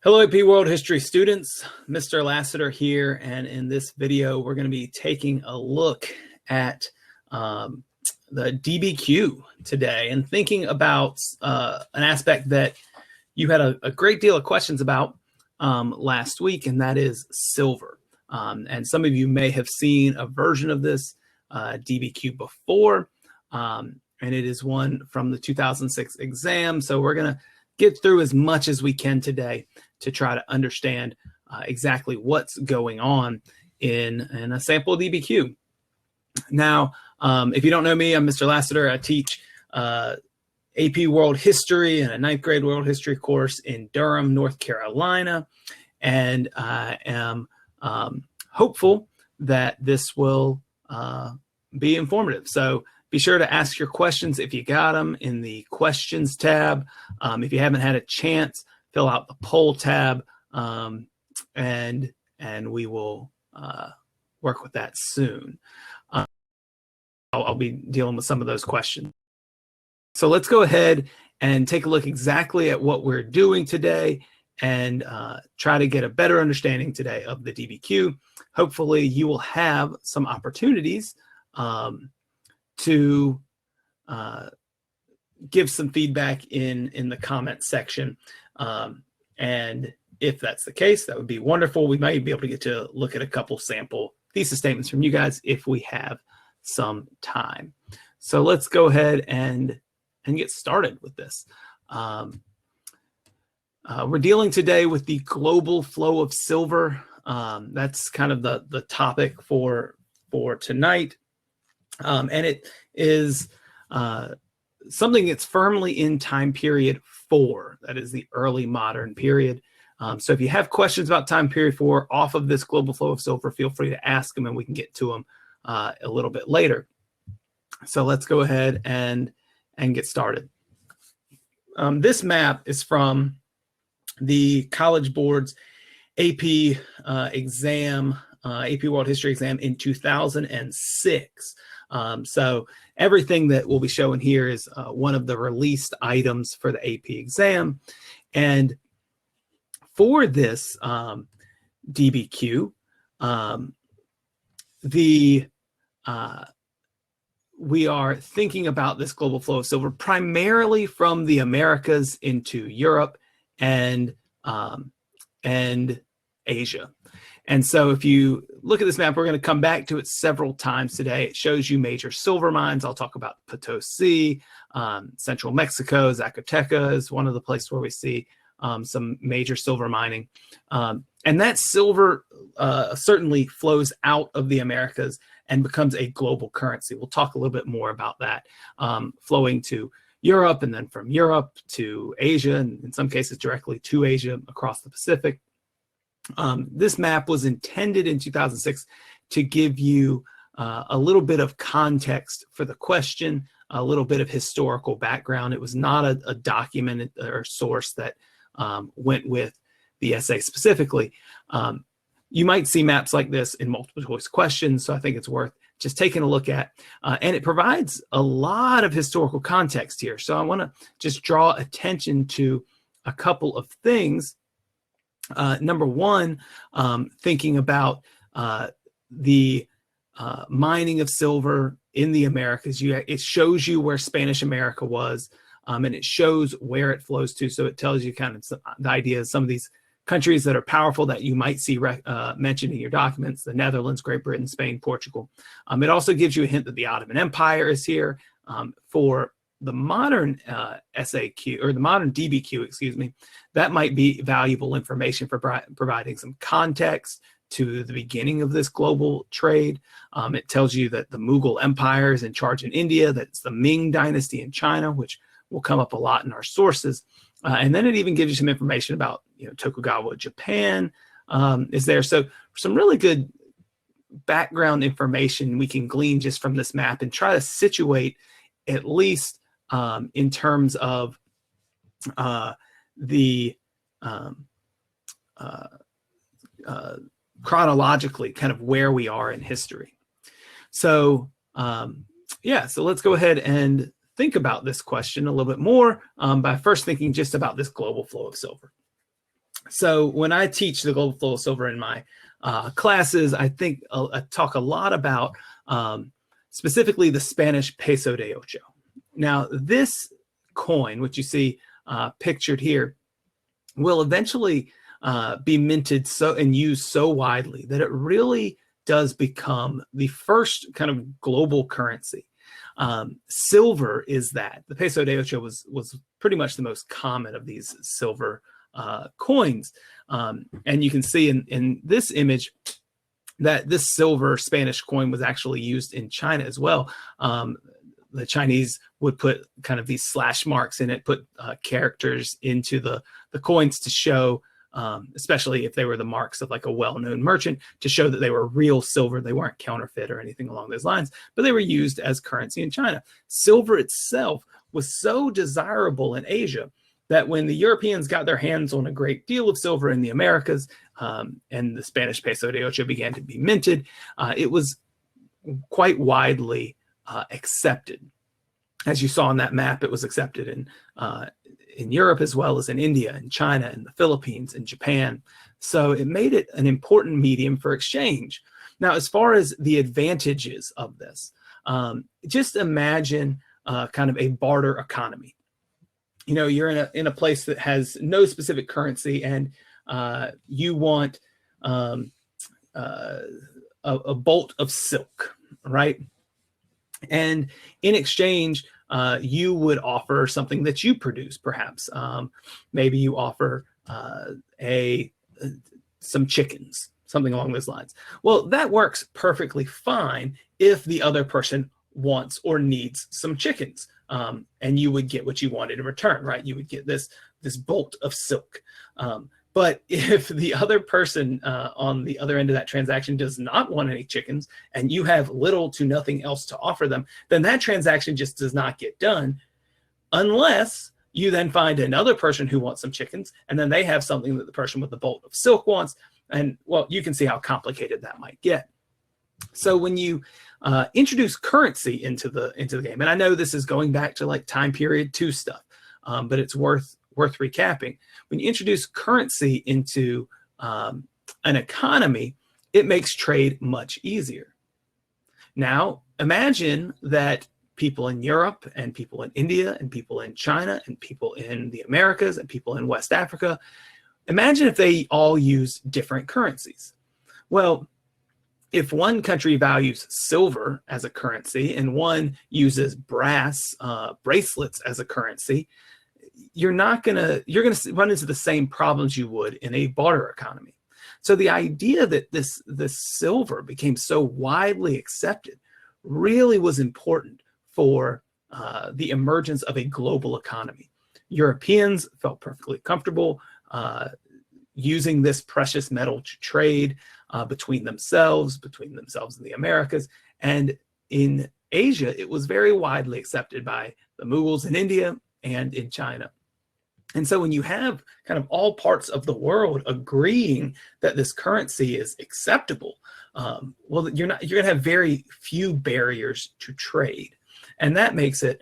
Hello, AP World History students. Mr. Lassiter here, and in this video, we're going to be taking a look at the DBQ today and thinking about an aspect that you had a great deal of questions about last week, and that is silver. And some of you may have seen a version of this DBQ before, and it is one from the 2006 exam. So we're going to get through as much as we can today to try to understand exactly what's going on in a sample DBQ. Now, if you don't know me, I'm Mr. Lassiter. I teach AP World History and a 9th grade World History course in Durham, North Carolina. And I am hopeful that this will be informative. So be sure to ask your questions if you got them in the questions tab. If you haven't had a chance, fill out the poll tab, and we will work with that soon. I'll be dealing with some of those questions. So let's go ahead and take a look exactly at what we're doing today and try to get a better understanding today of the DBQ. Hopefully you will have some opportunities to give some feedback in the comment section. And if that's the case, that would be wonderful. We might be able to get to look at a couple sample thesis statements from you guys if we have some time. So let's go ahead and get started with this. We're dealing today with the global flow of silver. That's kind of the topic for tonight. And it is something that's firmly in time period 4. That is the early modern period. So if you have questions about time period 4 off of this global flow of silver, feel free to ask them and we can get to them a little bit later. So let's go ahead and get started. This map is from the College Board's AP exam, AP World History exam in 2006. So everything that we'll be showing here is one of the released items for the AP exam. And for this DBQ, we are thinking about this global flow of silver primarily from the Americas into Europe and Asia. And so if you look at this map, we're going to come back to it several times today. It shows you major silver mines. I'll talk about Potosi, central Mexico, Zacateca is one of the places where we see some major silver mining. And that silver certainly flows out of the Americas and becomes a global currency. We'll talk a little bit more about that, flowing to Europe and then from Europe to Asia, and in some cases directly to Asia across the Pacific. This map was intended in 2006 to give you a little bit of context for the question, a little bit of historical background. It was not a document or source that went with the essay specifically. You might see maps like this in multiple choice questions, so I think it's worth just taking a look at. And it provides a lot of historical context here. So I want to just draw attention to a couple of things. Number one, thinking about the mining of silver in the Americas. It shows you where Spanish America was, and it shows where it flows to. So it tells you kind of the idea of some of these countries that are powerful that you might see mentioned in your documents: the Netherlands, Great Britain, Spain, Portugal. It also gives you a hint that the Ottoman Empire is here. For the modern SAQ, or the modern DBQ, excuse me, that might be valuable information for providing some context to the beginning of this global trade. It tells you that the Mughal Empire is in charge in India, that it's the Ming Dynasty in China, which will come up a lot in our sources. And then it even gives you some information about, Tokugawa Japan is there. So some really good background information we can glean just from this map and try to situate at least in terms of chronologically kind of where we are in history. So so let's go ahead and think about this question a little bit more by first thinking just about this global flow of silver. So when I teach the global flow of silver in my classes, I talk a lot about specifically the Spanish Peso de Ocho. Now, this coin, which you see pictured here, will eventually be minted and used so widely that it really does become the first kind of global currency. Silver is that. The Peso de Ocho was pretty much the most common of these silver coins. And you can see in this image that this silver Spanish coin was actually used in China as well. The Chinese would put kind of these slash marks in it, put characters into the coins to show, especially if they were the marks of like a well-known merchant, to show that they were real silver. They weren't counterfeit or anything along those lines, but they were used as currency in China. Silver itself was so desirable in Asia that when the Europeans got their hands on a great deal of silver in the Americas, and the Spanish Peso de Ocho began to be minted, it was quite widely accepted. As you saw on that map, it was accepted in Europe as well as in India and China and the Philippines and Japan. So it made it an important medium for exchange. Now, as far as the advantages of this, just imagine kind of a barter economy. You know, you're in a place that has no specific currency, and you want a bolt of silk, right? And in exchange, you would offer something that you produce, perhaps. Maybe you offer some chickens, something along those lines. Well, that works perfectly fine if the other person wants or needs some chickens. And you would get what you wanted in return, right? You would get this bolt of silk. But if the other person on the other end of that transaction does not want any chickens, and you have little to nothing else to offer them, then that transaction just does not get done, unless you then find another person who wants some chickens, and then they have something that the person with the bolt of silk wants. And well, you can see how complicated that might get. So when you introduce currency into the game, and I know this is going back to like time period 2 stuff, but it's worth recapping. When you introduce currency into an economy, it makes trade much easier. Now, imagine that people in Europe and people in India and people in China and people in the Americas and people in West Africa, imagine if they all use different currencies. Well, if one country values silver as a currency and one uses brass bracelets as a currency, you're going to run into the same problems you would in a barter economy. So the idea that this silver became so widely accepted really was important for the emergence of a global economy. Europeans felt perfectly comfortable using this precious metal to trade between themselves in the Americas. And in Asia, it was very widely accepted by the Mughals in India and in China. And so when you have kind of all parts of the world agreeing that this currency is acceptable, well, you're going to have very few barriers to trade. And that makes it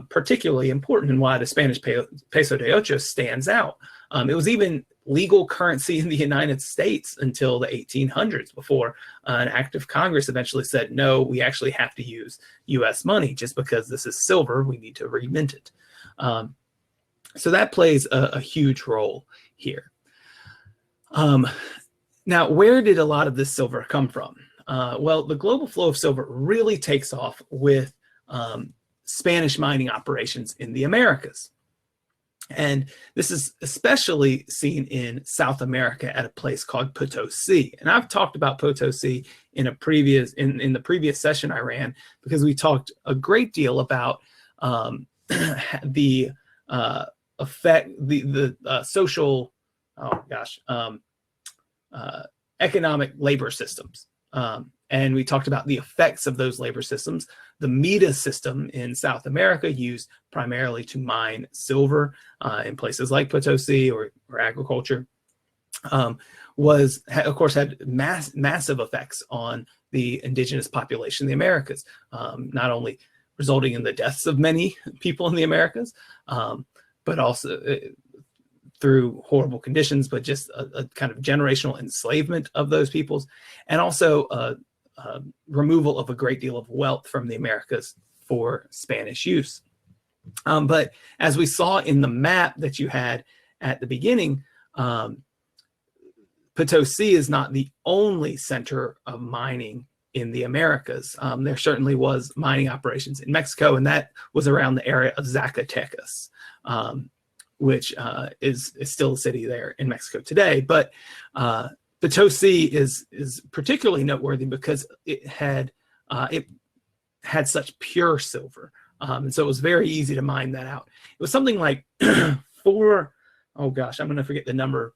particularly important, and why the Spanish Peso de Ocho stands out. It was even legal currency in the United States until the 1800s, before an act of Congress eventually said, no, we actually have to use US money. Just because this is silver, we need to remint it. So that plays a huge role here. Now, where did a lot of this silver come from? Well, the global flow of silver really takes off with Spanish mining operations in the Americas. And this is especially seen in South America at a place called Potosi. And I've talked about Potosi in a previous in the previous session I ran, because we talked a great deal about the effect, the social, economic labor systems. And we talked about the effects of those labor systems. The META system in South America, used primarily to mine silver in places like Potosi or agriculture, of course, had massive effects on the indigenous population in the Americas, not only resulting in the deaths of many people in the Americas, but also through horrible conditions, but just a kind of generational enslavement of those peoples, and also removal of a great deal of wealth from the Americas for Spanish use. But as we saw in the map that you had at the beginning, Potosi is not the only center of mining in the Americas. There certainly was mining operations in Mexico, and that was around the area of Zacatecas, which is still a city there in Mexico today. But Potosi is particularly noteworthy because it had such pure silver. And so it was very easy to mine that out. It was something like I'm going to forget the number,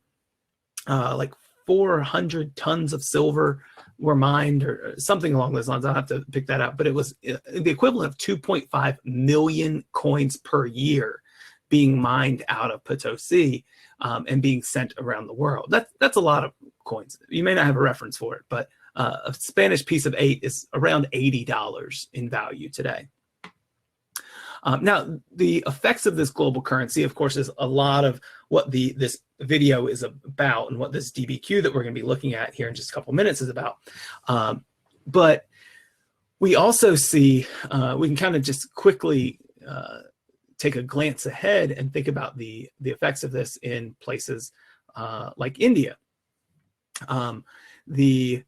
like 400 tons of silver were mined or something along those lines. I'll have to pick that out. But it was the equivalent of 2.5 million coins per year being mined out of Potosi and being sent around the world. That's a lot of coins. You may not have a reference for it, but a Spanish piece of 8 is around $80 in value today. Now, the effects of this global currency, of course, is a lot of what this video is about and what this DBQ that we're going to be looking at here in just a couple minutes is about. But we also see, we can kind of just quickly take a glance ahead and think about the effects of this in places like India. The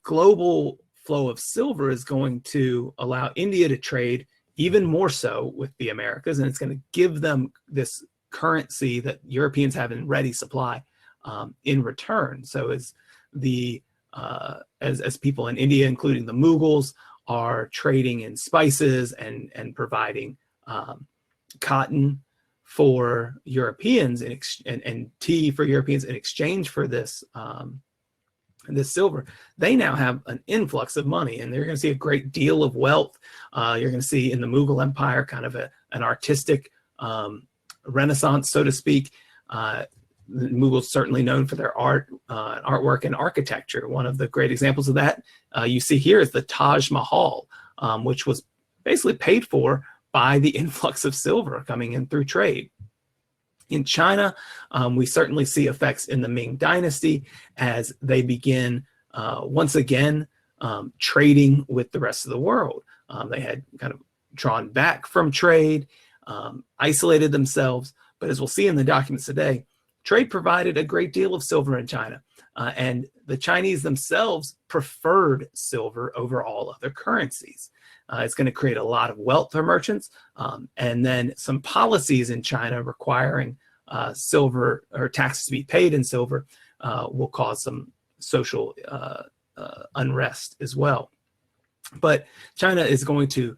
global flow of silver is going to allow India to trade even more so with the Americas, and it's going to give them this currency that Europeans have in ready supply in return. So as people in India, including the Mughals, are trading in spices and providing cotton for Europeans and tea for Europeans in exchange for this this silver, they now have an influx of money, and they're going to see a great deal of wealth. You're going to see in the Mughal Empire kind of an artistic renaissance, so to speak. The Mughals certainly known for their art, artwork, and architecture. One of the great examples of that you see here is the Taj Mahal, which was basically paid for by the influx of silver coming in through trade. In China, we certainly see effects in the Ming Dynasty as they begin once again trading with the rest of the world. They had kind of drawn back from trade, isolated themselves, but as we'll see in the documents today, trade provided a great deal of silver in China, and the Chinese themselves preferred silver over all other currencies. It's going to create a lot of wealth for merchants, and then some policies in China requiring silver or taxes to be paid in silver will cause some social unrest as well. But China is going to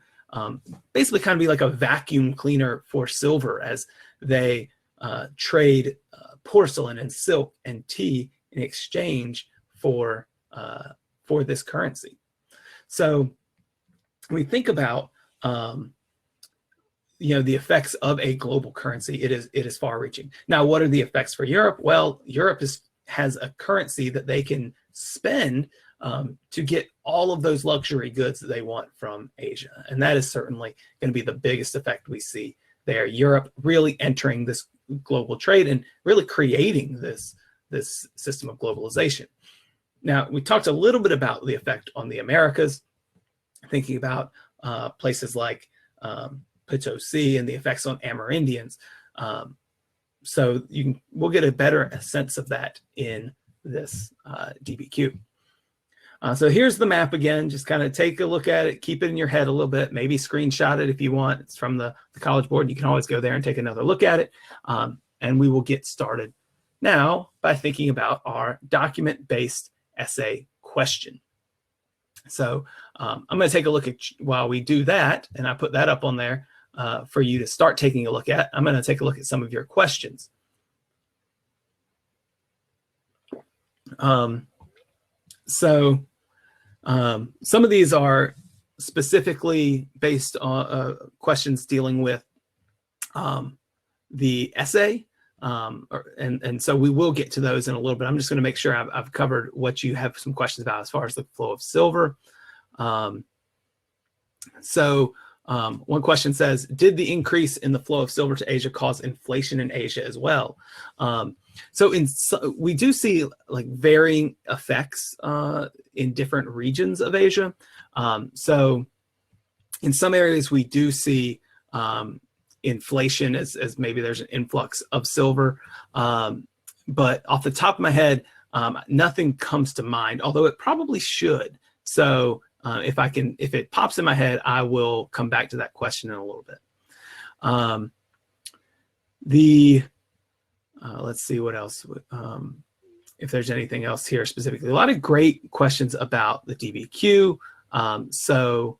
basically kind of be like a vacuum cleaner for silver as they trade porcelain and silk and tea in exchange for this currency. So when we think about the effects of a global currency, it is far-reaching. Now, what are the effects for Europe? Well, Europe has a currency that they can spend to get all of those luxury goods that they want from Asia, and that is certainly going to be the biggest effect we see there. Europe really entering this global trade and really creating this system of globalization. Now, we talked a little bit about the effect on the Americas, thinking about places like Potosi and the effects on Amerindians. So we'll get a better sense of that in this DBQ. So here's the map again. Just kind of take a look at it, keep it in your head a little bit, maybe screenshot it if you want. It's from the College Board. You can always go there and take another look at it. And we will get started now by thinking about our document-based essay question. So I'm going to take a look at, while we do that, and I put that up on there for you to start taking a look at, I'm going to take a look at some of your questions. Some of these are specifically based on questions dealing with the essay, and so we will get to those in a little bit. I'm just going to make sure I've covered what you have some questions about as far as the flow of silver. One question says, did the increase in the flow of silver to Asia cause inflation in Asia as well? We do see like varying effects in different regions of Asia. So in some areas we do see inflation as maybe there's an influx of silver. But off the top of my head, nothing comes to mind, although it probably should. So if it pops in my head, I will come back to that question in a little bit. Let's see what else, if there's anything else here specifically. A lot of great questions about the DBQ. So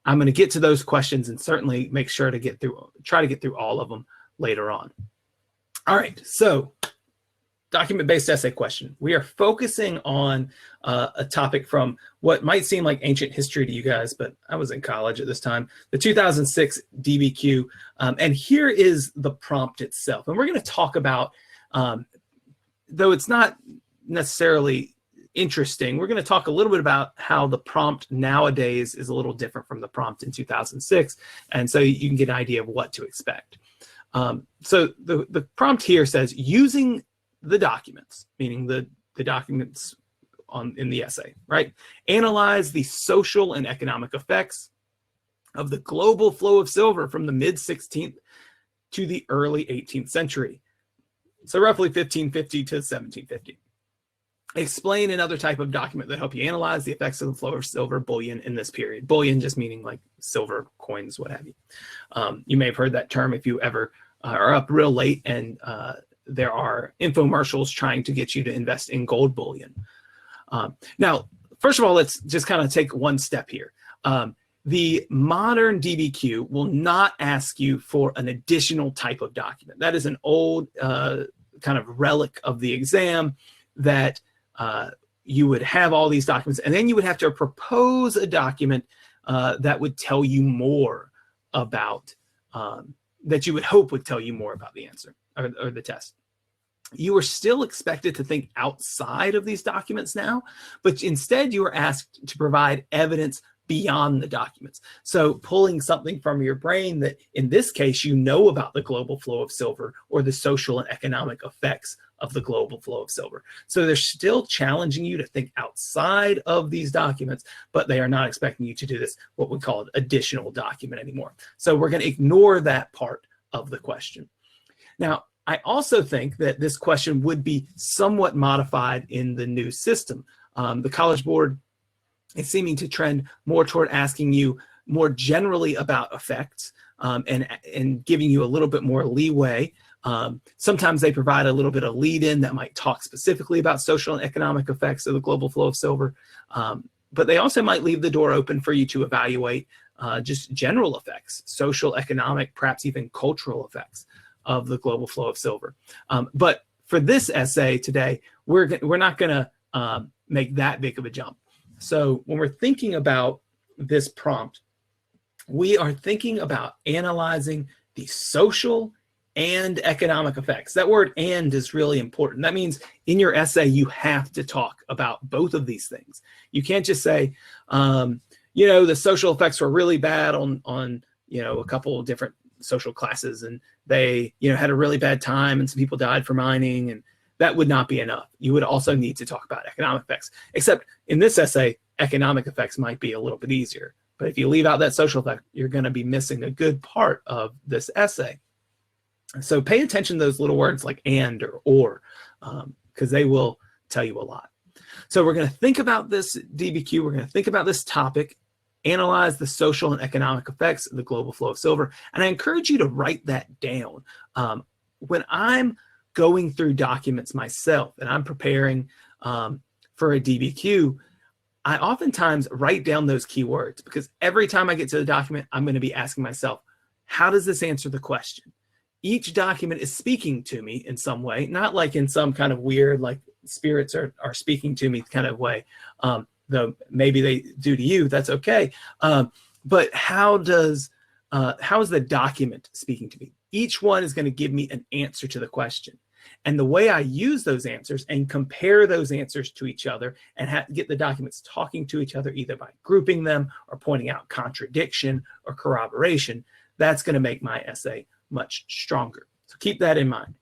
I'm going to get to those questions and certainly make sure to try to get through all of them later on. All right, so document-based essay question. We are focusing on a topic from what might seem like ancient history to you guys, but I was in college at this time, the 2006 DBQ. And here is the prompt itself. And we're going to talk about, though it's not necessarily interesting, we're going to talk a little bit about how the prompt nowadays is a little different from the prompt in 2006. And so you can get an idea of what to expect. So the prompt here says, using the documents, meaning the documents in the essay, right? Analyze the social and economic effects of the global flow of silver from the mid-16th to the early 18th century. So roughly 1550 to 1750. Explain another type of document that help you analyze the effects of the flow of silver bullion in this period. Bullion just meaning like silver coins, what have you. You may have heard that term if you ever are up real late and there are infomercials trying to get you to invest in gold bullion. Now, first of all, let's just kind of take one step here. The modern DBQ will not ask you for an additional type of document. That is an old kind of relic of the exam that you would have all these documents, and then you would have to propose a document that would tell you more about, that you would hope would tell you more about the answer or the test. You are still expected to think outside of these documents now, but instead you are asked to provide evidence beyond the documents. So pulling something from your brain that in this case, you know about the global flow of silver or the social and economic effects of the global flow of silver. So they're still challenging you to think outside of these documents, but they are not expecting you to do this, what we call an additional document anymore. So we're going to ignore that part of the question. Now, I also think that this question would be somewhat modified in the new system. The College Board is seeming to trend more toward asking you more generally about effects and giving you a little bit more leeway. Sometimes they provide a little bit of lead-in that might talk specifically about social and economic effects of the global flow of silver, but they also might leave the door open for you to evaluate just general effects, social, economic, perhaps even cultural effects of the global flow of silver. But for this essay today, we're not going to make that big of a jump. So when we're thinking about this prompt, we are thinking about analyzing the social and economic effects. That word "and" is really important. That means in your essay, you have to talk about both of these things. You can't just say, you know, the social effects were really bad on you know, a couple of different social classes, and they, you know, had a really bad time and some people died for mining, and that would not be enough. You would also need to talk about economic effects, except in this essay, economic effects might be a little bit easier. But if you leave out that social effect, you're going to be missing a good part of this essay. So pay attention to those little words like "and" or because they will tell you a lot. So we're going to think about this DBQ. We're going to think about this topic, analyze the social and economic effects of the global flow of silver. And I encourage you to write that down. When I'm going through documents myself and I'm preparing for a DBQ, I oftentimes write down those keywords because every time I get to the document, I'm going to be asking myself, how does this answer the question? Each document is speaking to me in some way, not like in some kind of weird, like spirits are speaking to me kind of way. Though maybe they do to you, that's okay. But how is the document speaking to me? Each one is going to give me an answer to the question. And the way I use those answers and compare those answers to each other and get the documents talking to each other, either by grouping them or pointing out contradiction or corroboration, that's going to make my essay much stronger. So keep that in mind.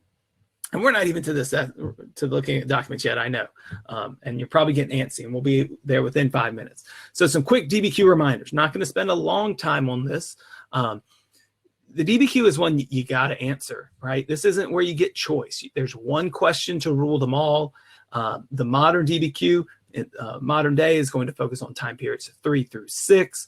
And we're not even to this, to looking at documents yet, I know. And you're probably getting antsy, and we'll be there within 5 minutes. So some quick DBQ reminders. Not going to spend a long time on this. The DBQ is one you got to answer, right? This isn't where you get choice. There's one question to rule them all. The modern DBQ, modern day, is going to focus on time periods 3 through 6.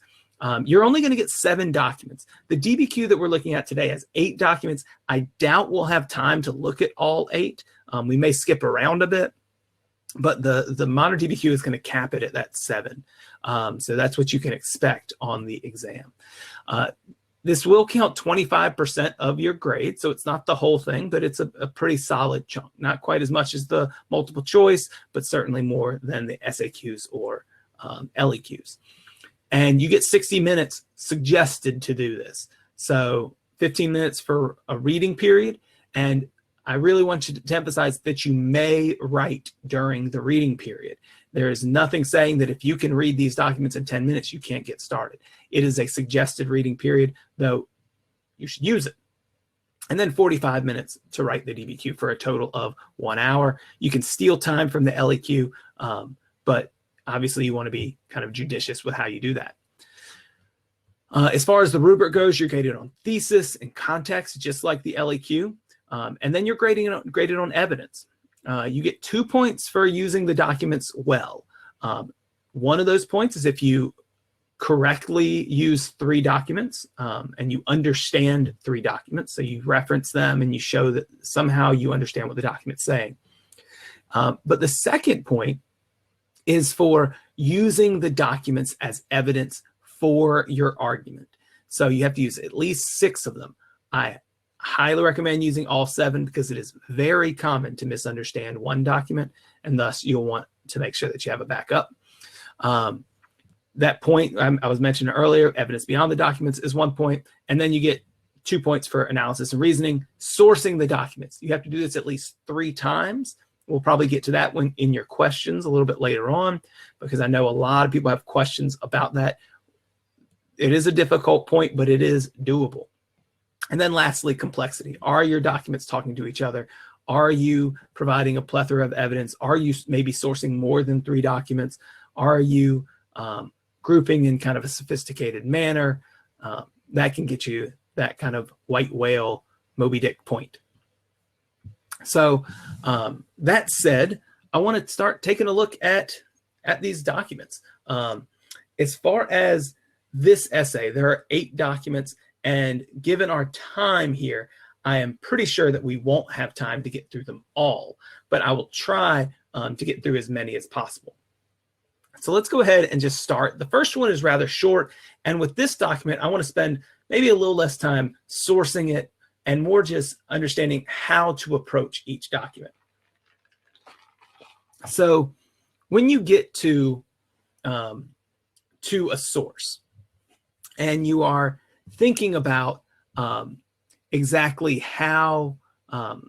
You're only going to get 7 documents. The DBQ that we're looking at today has 8 documents. I doubt we'll have time to look at all 8. We may skip around a bit, but the modern DBQ is going to cap it at that 7. So that's what you can expect on the exam. This will count 25% of your grade, so it's not the whole thing, but it's a pretty solid chunk. Not quite as much as the multiple choice, but certainly more than the SAQs or LEQs. And you get 60 minutes suggested to do this. So 15 minutes for a reading period. And I really want you to emphasize that you may write during the reading period. There is nothing saying that if you can read these documents in 10 minutes, you can't get started. It is a suggested reading period, though you should use it. And then 45 minutes to write the DBQ for a total of 1 hour. You can steal time from the LEQ, but obviously you want to be kind of judicious with how you do that. As far as the rubric goes, you're graded on thesis and context, just like the LEQ. And then you're graded on evidence. You get 2 points for using the documents well. One of those points is if you correctly use 3 documents and you understand 3 documents. So you reference them and you show that somehow you understand what the document's saying. But the second point is for using the documents as evidence for your argument. So you have to use at least 6 of them. I highly recommend using all 7 because it is very common to misunderstand one document, and thus you'll want to make sure that you have a backup. That point I was mentioning earlier, evidence beyond the documents, is 1 point, and then you get 2 points for analysis and reasoning, sourcing the documents. You have to do this at least 3 times. We'll probably get to that one in your questions a little bit later on, because I know a lot of people have questions about that. It is a difficult point, but it is doable. And then lastly, complexity. Are your documents talking to each other? Are you providing a plethora of evidence? Are you maybe sourcing more than 3 documents? Are you grouping in kind of a sophisticated manner? That can get you that kind of white whale Moby Dick point. So that said, I want to start taking a look at these documents. As far as this essay, there are 8 documents, and given our time here, I am pretty sure that we won't have time to get through them all, but I will try to get through as many as possible. So let's go ahead and just start. The first one is rather short, and with this document, I want to spend maybe a little less time sourcing it and more just understanding how to approach each document. So when you get to a source and you are thinking about exactly how,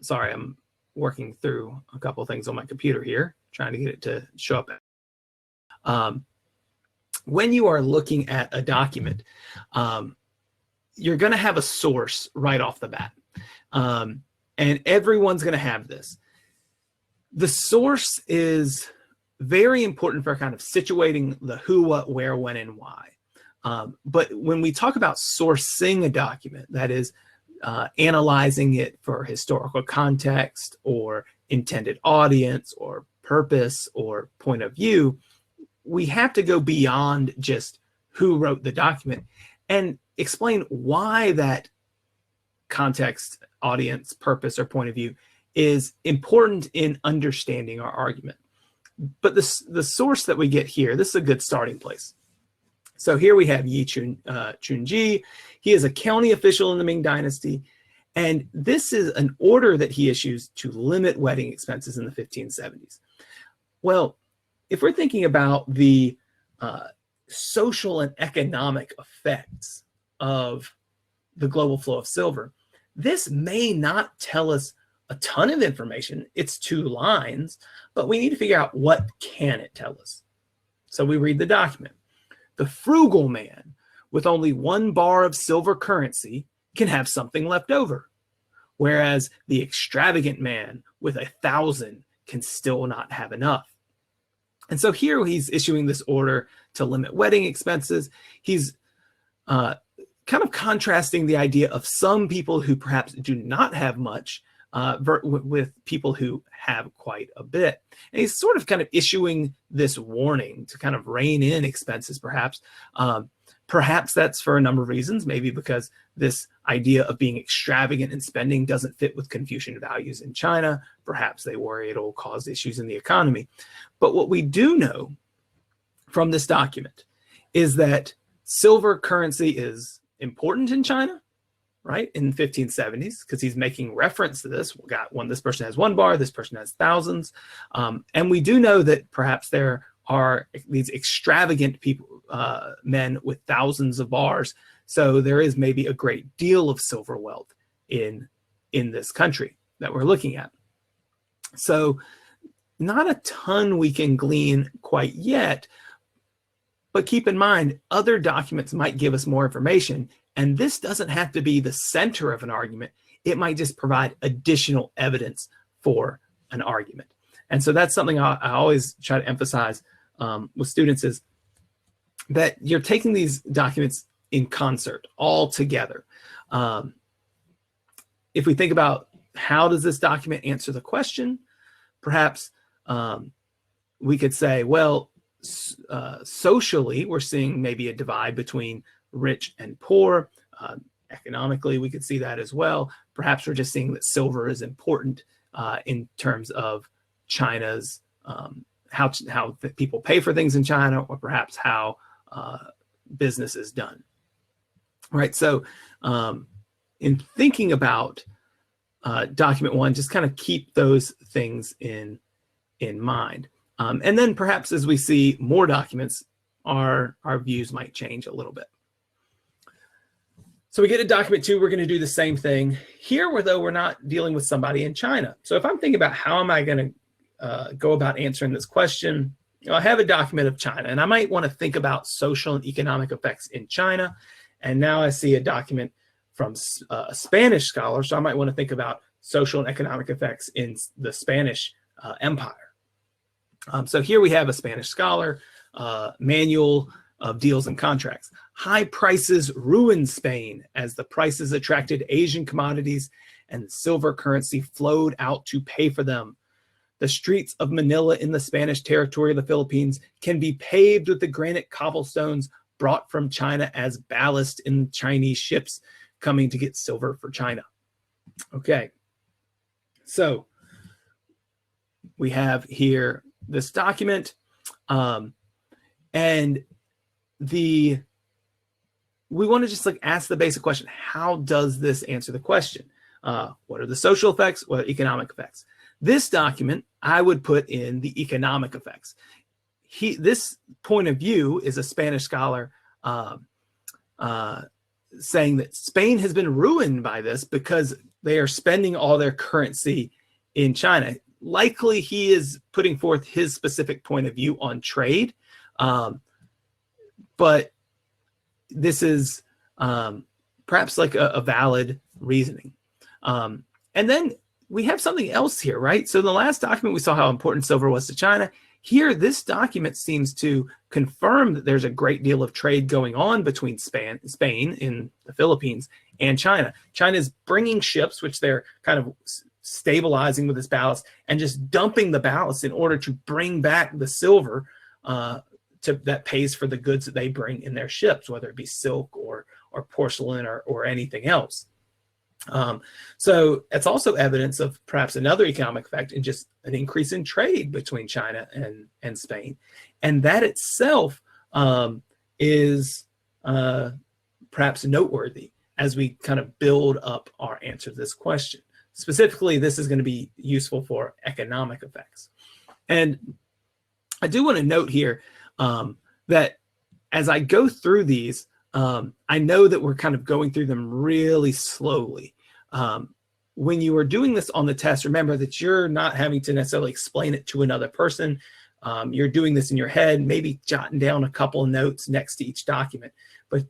sorry, I'm working through a couple of things on my computer here, trying to get it to show up. When you are looking at a document, you're going to have a source right off the bat. And everyone's going to have this. The source is very important for kind of situating the who, what, where, when, and why. But when we talk about sourcing a document, that is analyzing it for historical context or intended audience or purpose or point of view, we have to go beyond just who wrote the document and explain why that context, audience, purpose, or point of view is important in understanding our argument. But the source that we get here, this is a good starting place. So here we have Yi Chunji. He is a county official in the Ming Dynasty, and this is an order that he issues to limit wedding expenses in the 1570s. Well, if we're thinking about the social and economic effects of the global flow of silver, this may not tell us a ton of information. It's 2 lines, but we need to figure out what can it tell us. So we read the document. The frugal man with only 1 bar of silver currency can have something left over, whereas the extravagant man with 1,000 can still not have enough. And so here he's issuing this order to limit wedding expenses. He's kind of contrasting the idea of some people who perhaps do not have much with people who have quite a bit. And he's sort of kind of issuing this warning to kind of rein in expenses, perhaps. Perhaps that's for a number of reasons, maybe because this idea of being extravagant in spending doesn't fit with Confucian values in China. Perhaps they worry it'll cause issues in the economy. But what we do know from this document is that silver currency is important in China, right, in the 1570s, because he's making reference to this. We got one, this person has 1 bar, this person has thousands. And we do know that perhaps there are these extravagant people, men with thousands of bars. So there is maybe a great deal of silver wealth in this country that we're looking at. So not a ton we can glean quite yet, but keep in mind, other documents might give us more information, and this doesn't have to be the center of an argument. It might just provide additional evidence for an argument. And so that's something I always try to emphasize with students, is that you're taking these documents in concert, all together. If we think about how does this document answer the question, perhaps we could say, well, socially, we're seeing maybe a divide between rich and poor. Economically, we could see that as well. Perhaps we're just seeing that silver is important in terms of China's, how people pay for things in China, or perhaps how business is done. Right. So in thinking about document 1, just kind of keep those things in mind. And then perhaps as we see more documents, our views might change a little bit. So we get to document 2, we're going to do the same thing. Here, though, we're not dealing with somebody in China. So if I'm thinking about how am I going to go about answering this question, I have a document of China, and I might want to think about social and economic effects in China. And now I see a document from a Spanish scholar, so I might want to think about social and economic effects in the Spanish Empire. So here we have a Spanish scholar, manual of deals and contracts. High prices ruined Spain as the prices attracted Asian commodities and silver currency flowed out to pay for them. The streets of Manila in the Spanish territory of the Philippines can be paved with the granite cobblestones brought from China as ballast in Chinese ships coming to get silver for China. Okay, so we have here this document, and we want to just like ask the basic question: how does this answer the question? What are the social effects? What are the economic effects? This document I would put in the economic effects. This point of view is a Spanish scholar saying that Spain has been ruined by this because they are spending all their currency in China. Likely he is putting forth his specific point of view on trade, but this is perhaps like a valid reasoning. And then we have something else here, right? So in the last document, we saw how important silver was to China. Here, this document seems to confirm that there's a great deal of trade going on between Spain in the Philippines and China. China is bringing ships, which they're kind of stabilizing with this ballast, and just dumping the ballast in order to bring back the silver that pays for the goods that they bring in their ships, whether it be silk or porcelain or anything else. So it's also evidence of perhaps another economic effect in just an increase in trade between China and Spain. And that itself is perhaps noteworthy as we kind of build up our answer to this question. Specifically, this is going to be useful for economic effects. And I do want to note here that as I go through these, I know that we're kind of going through them really slowly. when you are doing this on the test, remember that you're not having to necessarily explain it to another person. You're doing this in your head, maybe jotting down a couple of notes next to each document. But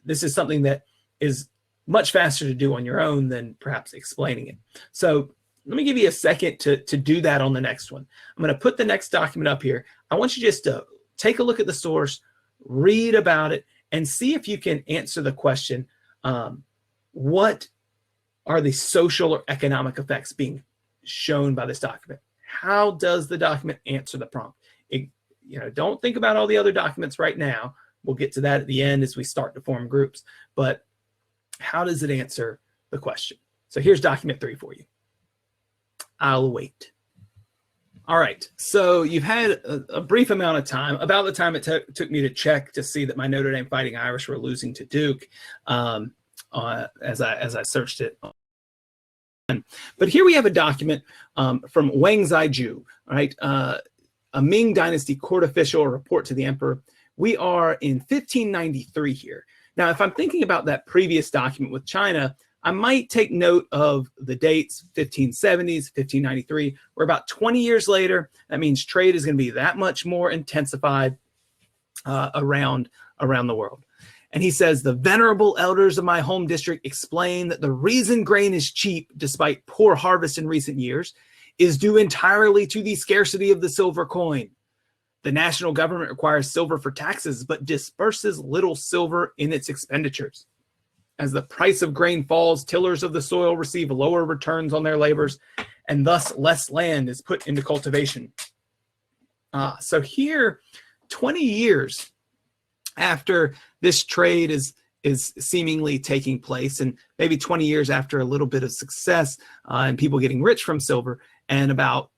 this is something that is much faster to do on your own than perhaps explaining it. So let me give you a second to do that on the next one. I'm going to put the next document up here. I want you just to take a look at the source, read about it, and see if you can answer the question, what are the social or economic effects being shown by this document? How does the document answer the prompt? Don't think about all the other documents right now. We'll get to that at the end as we start to form groups. But how does it answer the question? So here's document 3 for you. I'll wait. All right, so you've had a brief amount of time, about the time it took me to check to see that my Notre Dame Fighting Irish were losing to Duke as I searched it. But here we have a document from Wang Zhaiju, right? A Ming Dynasty court official, a report to the emperor. We are in 1593 here. Now, if I'm thinking about that previous document with China, I might take note of the dates, 1570s, 1593. We're about 20 years later. That means trade is going to be that much more intensified around the world. And he says, the venerable elders of my home district explain that the reason grain is cheap despite poor harvest in recent years is due entirely to the scarcity of the silver coin. The national government requires silver for taxes, but disperses little silver in its expenditures. As the price of grain falls, tillers of the soil receive lower returns on their labors, and thus less land is put into cultivation. So here, 20 years after this trade is seemingly taking place, and maybe 20 years after a little bit of success and people getting rich from silver, and about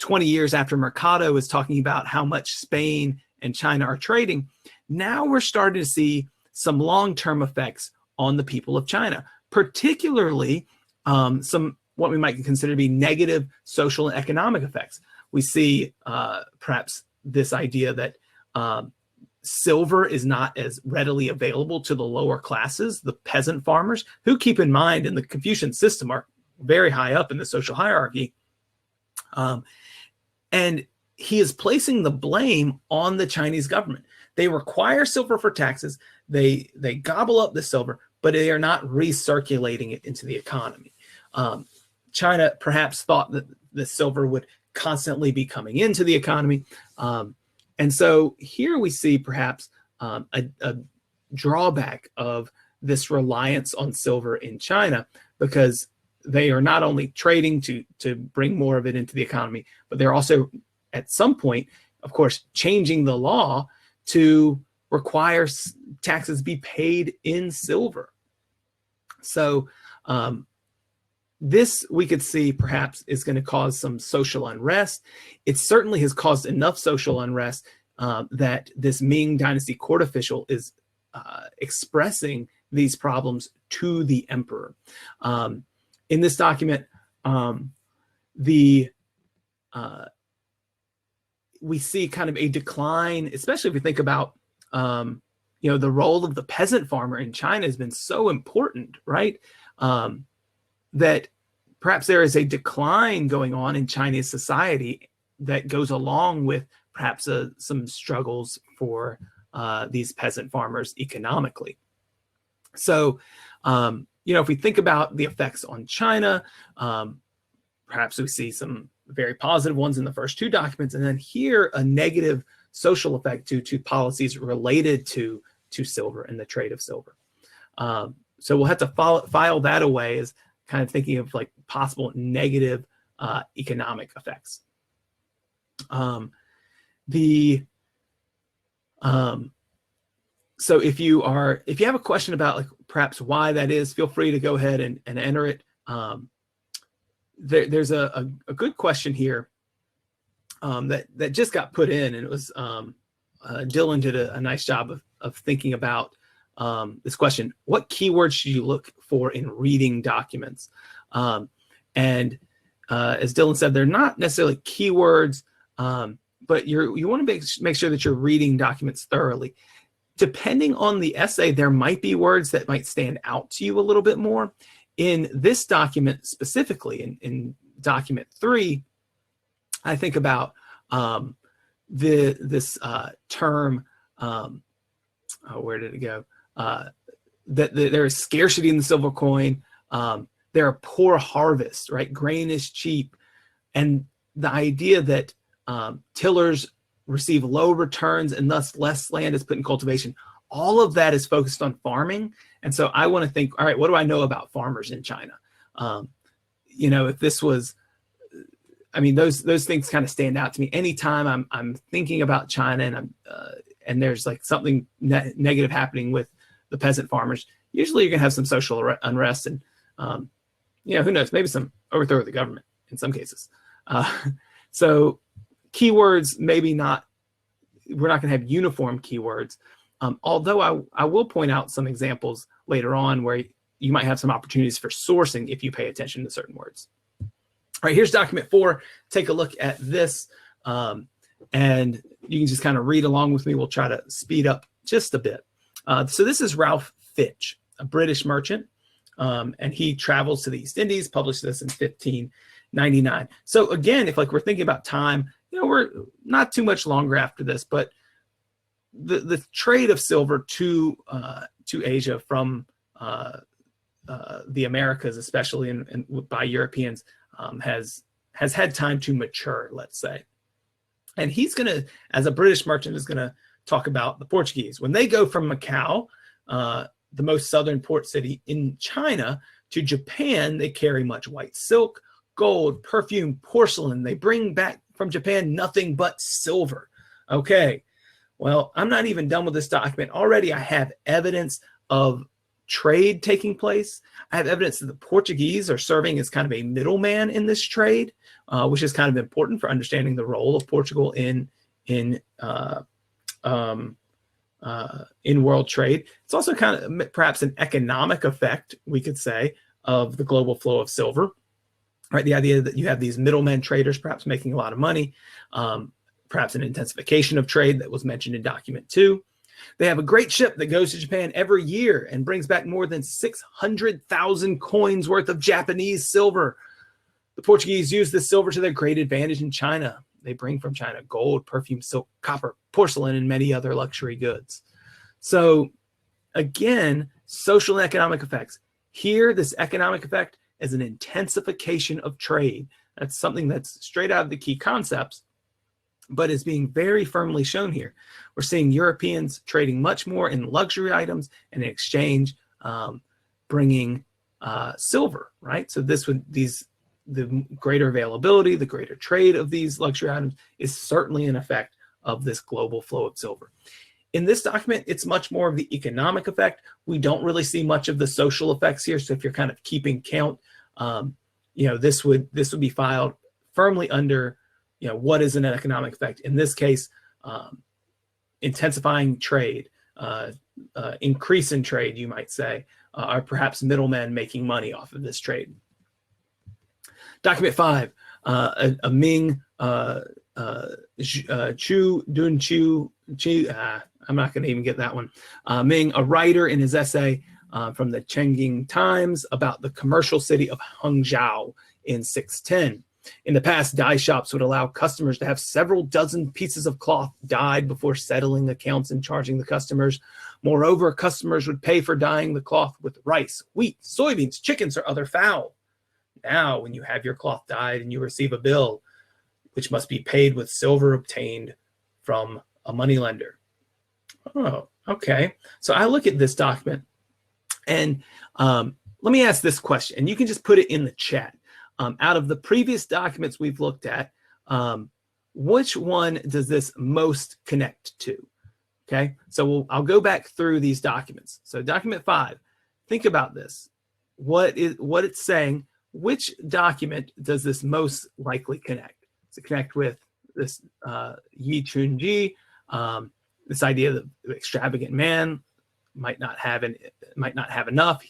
20 years after Mercado is talking about how much Spain and China are trading, now we're starting to see some long-term effects on the people of China, particularly some what we might consider to be negative social and economic effects. We see perhaps this idea that silver is not as readily available to the lower classes, the peasant farmers, who, keep in mind, in the Confucian system are very high up in the social hierarchy. And he is placing the blame on the Chinese government. They require silver for taxes. They gobble up the silver, but they are not recirculating it into the economy. China perhaps thought that the silver would constantly be coming into the economy. And so here we see perhaps a drawback of this reliance on silver in China, because they are not only trading to bring more of it into the economy, but they're also at some point, of course, changing the law to require taxes be paid in silver. So this, we could see, perhaps is going to cause some social unrest. It certainly has caused enough social unrest that this Ming Dynasty court official is expressing these problems to the emperor. In this document, we see kind of a decline, especially if we think about the role of the peasant farmer in China has been so important, right? That perhaps there is a decline going on in Chinese society that goes along with perhaps some struggles for these peasant farmers economically. So, if we think about the effects on China, perhaps we see some very positive ones in the first two documents, and then here a negative social effect due to policies related to silver and the trade of silver. So we'll have to file that away as kind of thinking of like possible negative economic effects. So if you have a question about like perhaps why that is, feel free to go ahead and enter it. There's a good question here that just got put in, and it was Dylan did a nice job of thinking about this question: what keywords should you look for in reading documents? And as Dylan said, they're not necessarily keywords, but you want to make sure that you're reading documents thoroughly. Depending on the essay, there might be words that might stand out to you a little bit more. In this document specifically, in document 3, I think about this term, where did it go? That there is scarcity in the silver coin. There are poor harvests, right? Grain is cheap. And the idea that tillers receive low returns and thus less land is put in cultivation, all of that is focused on farming. And so I want to think, all right, what do I know about farmers in China? You know, if this was, I mean, those things kind of stand out to me. Anytime I'm thinking about China and there's like something negative happening with the peasant farmers, usually you're gonna have some social unrest and, you know, who knows, maybe some overthrow of the government in some cases. So keywords, maybe not, we're not gonna have uniform keywords. Although I will point out some examples later on where you might have some opportunities for sourcing if you pay attention to certain words. All right, here's document 4. Take a look at this, and you can just kind of read along with me. We'll try to speed up just a bit. So this is Ralph Fitch, a British merchant, and he travels to the East Indies, published this in 1599. So again, if like we're thinking about time, you know, we're not too much longer after this, but the trade of silver to Asia from the Americas, especially and by Europeans, has had time to mature, let's say. And he's gonna, as a British merchant, is gonna talk about the Portuguese. When they go from Macau, the most southern port city in China, to Japan, they carry much white silk, gold, perfume, porcelain. They bring back from Japan nothing but silver. Okay. Well, I'm not even done with this document. Already I have evidence of trade taking place. I have evidence that the Portuguese are serving as kind of a middleman in this trade, which is kind of important for understanding the role of Portugal in world trade. It's also kind of perhaps an economic effect, we could say, of the global flow of silver, right? The idea that you have these middlemen traders perhaps making a lot of money, perhaps an intensification of trade that was mentioned in document 2. They have a great ship that goes to Japan every year and brings back more than 600,000 coins worth of Japanese silver. The Portuguese use this silver to their great advantage in China. They bring from China gold, perfume, silk, copper, porcelain, and many other luxury goods. So again, social and economic effects. Here, this economic effect is an intensification of trade. That's something that's straight out of the key concepts, but is being very firmly shown here. We're seeing Europeans trading much more in luxury items and in exchange bringing silver, right? So the greater availability, the greater trade of these luxury items is certainly an effect of this global flow of silver. In this document, it's much more of the economic effect. We don't really see much of the social effects here. So if you're kind of keeping count, you know, this would be filed firmly under, you know, what is an economic effect? In this case, intensifying trade, increase in trade, you might say, or perhaps middlemen making money off of this trade. Document 5, a Ming I'm not going to even get that one. Ming, a writer in his essay from the Chenging Times about the commercial city of Hangzhou in 610. In the past, dye shops would allow customers to have several dozen pieces of cloth dyed before settling accounts and charging the customers. Moreover, customers would pay for dyeing the cloth with rice, wheat, soybeans, chickens, or other fowl. Now, when you have your cloth dyed and you receive a bill, which must be paid with silver obtained from a moneylender. Oh, okay. So I look at this document and let me ask this question, and you can just put it in the chat. Out of the previous documents we've looked at, which one does this most connect to? Okay, so I'll go back through these documents. So document 5, think about this. What it's saying, which document does this most likely connect? Does it connect with this Yi Chunji, this idea that the extravagant man might not have enough?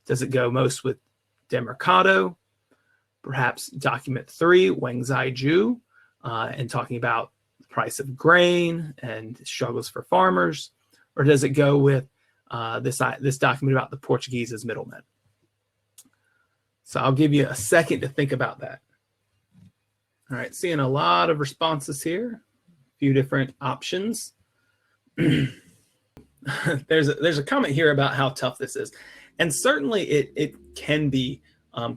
Does it go most with Demercado? Perhaps document 3, Wang Zaiju, and talking about the price of grain and struggles for farmers? Or does it go with this document about the Portuguese as middlemen? So I'll give you a second to think about that. All right, seeing a lot of responses here, a few different options. There's a comment here about how tough this is. And certainly it can be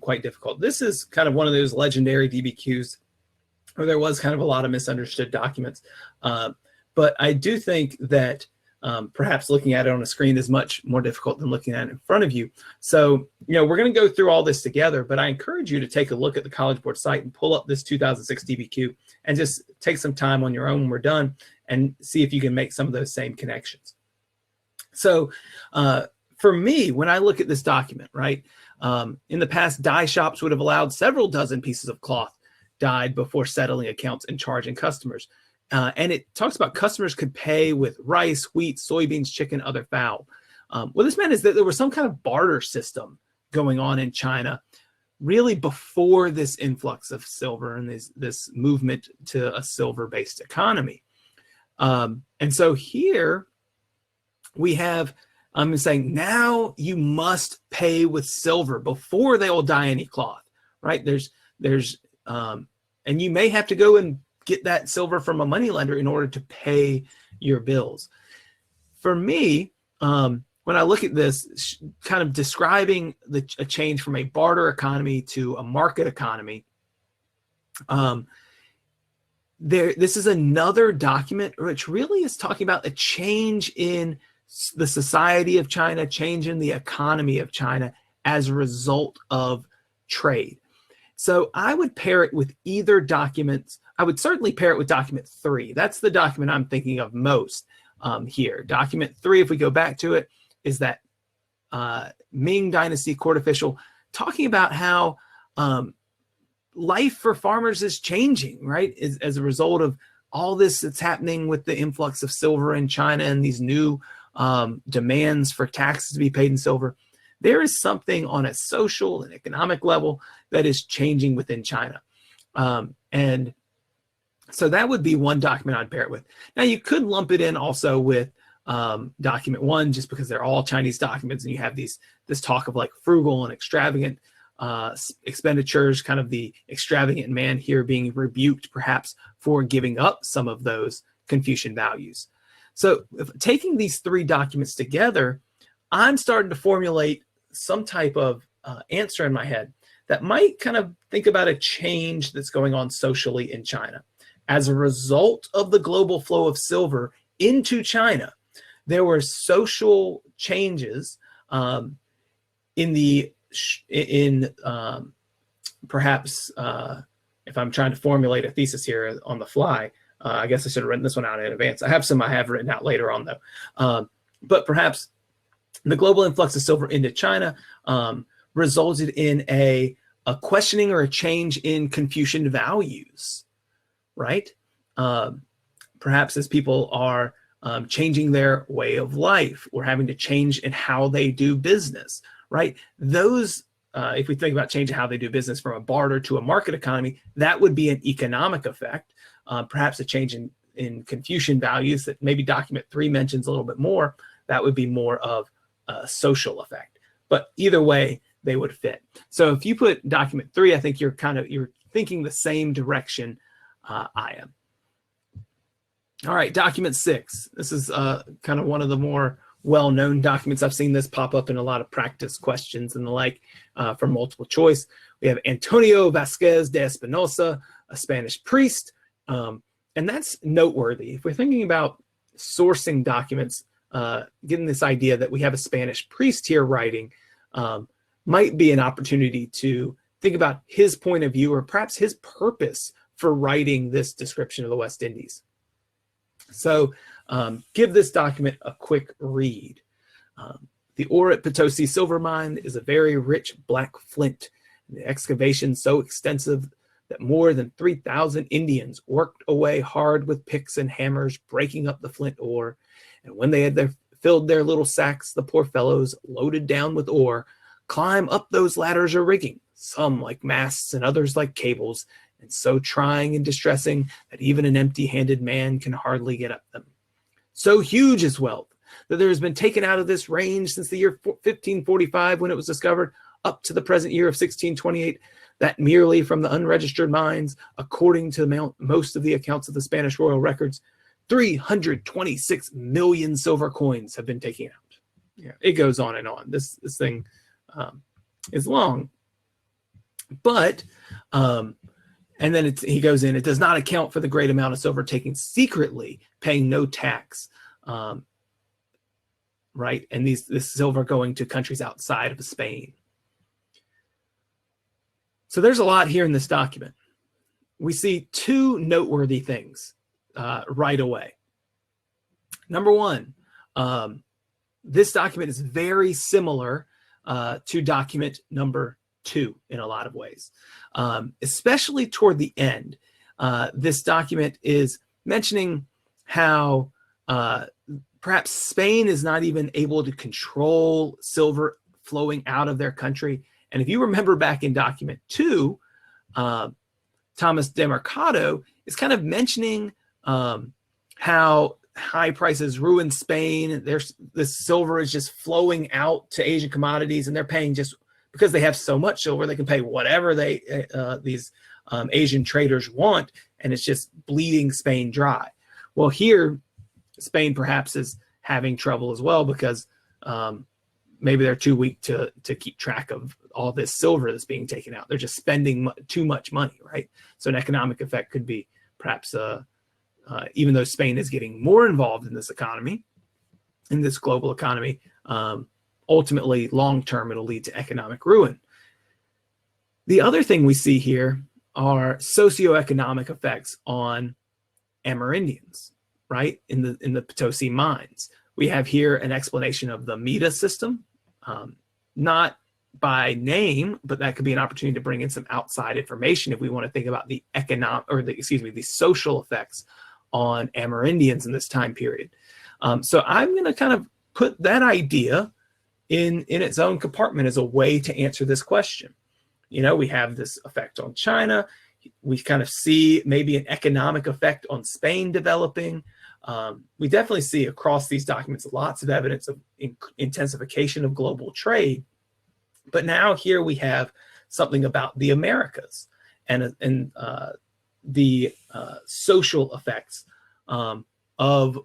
quite difficult. This is kind of one of those legendary DBQs where there was kind of a lot of misunderstood documents. But I do think that perhaps looking at it on a screen is much more difficult than looking at it in front of you. So, we're going to go through all this together, but I encourage you to take a look at the College Board site and pull up this 2006 DBQ and just take some time on your own when we're done and see if you can make some of those same connections. So for me, when I look at this document, right, in the past, dye shops would have allowed several dozen pieces of cloth dyed before settling accounts and charging customers. And it talks about customers could pay with rice, wheat, soybeans, chicken, other fowl. What this meant is that there was some kind of barter system going on in China really before this influx of silver and this movement to a silver-based economy. And so here we have, I'm saying now you must pay with silver before they will dye any cloth, right? And you may have to go and get that silver from a moneylender in order to pay your bills. For me, when I look at this, kind of describing a change from a barter economy to a market economy, this is another document which really is talking about a change in the society of China, change in the economy of China as a result of trade. So I would pair it with either documents. I would certainly pair it with document 3. That's the document I'm thinking of most here. Document 3, if we go back to it, is that Ming Dynasty court official talking about how life for farmers is changing, right? As a result of all this that's happening with the influx of silver in China and these new demands for taxes to be paid in silver. There is something on a social and economic level that is changing within China. And so that would be one document I'd pair it with. Now, you could lump it in also with document 1, just because they're all Chinese documents and you have this talk of like frugal and extravagant expenditures, kind of the extravagant man here being rebuked perhaps for giving up some of those Confucian values. So taking these 3 documents together, I'm starting to formulate some type of answer in my head that might kind of think about a change that's going on socially in China. As a result of the global flow of silver into China, there were social changes perhaps if I'm trying to formulate a thesis here on the fly, I guess I should have written this one out in advance. I have some I have written out later on though. But perhaps the global influx of silver into China resulted in a questioning or a change in Confucian values, right? Perhaps as people are changing their way of life or having to change in how they do business, right? Those, if we think about changing how they do business from a barter to a market economy, that would be an economic effect. Perhaps a change in Confucian values that maybe document 3 mentions a little bit more, that would be more of a social effect. But either way, they would fit. So if you put document 3, I think you're thinking the same direction I am. All right, document 6. This is kind of one of the more well-known documents. I've seen this pop up in a lot of practice questions and the like for multiple choice. We have Antonio Vasquez de Espinosa, a Spanish priest. And that's noteworthy. If we're thinking about sourcing documents, getting this idea that we have a Spanish priest here writing might be an opportunity to think about his point of view or perhaps his purpose for writing this description of the West Indies. So give this document a quick read. The ore at Potosi silver mine is a very rich black flint. The excavation so extensive that more than 3,000 Indians worked away hard with picks and hammers, breaking up the flint ore. And when they had filled their little sacks, the poor fellows, loaded down with ore, climb up those ladders or rigging, some like masts and others like cables, and so trying and distressing that even an empty-handed man can hardly get up them. So huge is wealth that there has been taken out of this range since the year 1545 when it was discovered, up to the present year of 1628, that merely from the unregistered mines, according to most of the accounts of the Spanish royal records, 326 million silver coins have been taken out. Yeah, it goes on and on. This thing is long, but and then he goes in. It does not account for the great amount of silver taken secretly, paying no tax, right? And this silver going to countries outside of Spain. So there's a lot here in this document. We see two noteworthy things right away. Number one, this document is very similar to document number 2 in a lot of ways, especially toward the end. This document is mentioning how perhaps Spain is not even able to control silver flowing out of their country. And if you remember back in document 2, Thomas de Mercado is kind of mentioning how high prices ruin Spain. This silver is just flowing out to Asian commodities, and they're paying just because they have so much silver, they can pay whatever these Asian traders want, and it's just bleeding Spain dry. Well, here, Spain perhaps is having trouble as well because maybe they're too weak to keep track of all this silver that's being taken out. They're just spending too much money, right? So an economic effect could be perhaps, even though Spain is getting more involved in this economy, in this global economy, ultimately, long-term, it'll lead to economic ruin. The other thing we see here are socioeconomic effects on Amerindians, right? In the Potosi mines. We have here an explanation of the META system, not by name, but that could be an opportunity to bring in some outside information if we want to think about the the social effects on Amerindians in this time period. So I'm going to kind of put that idea in its own compartment as a way to answer this question. You know, we have this effect on China. We kind of see maybe an economic effect on Spain developing. We definitely see across these documents lots of evidence of intensification of global trade. But now here we have something about the Americas and the social effects of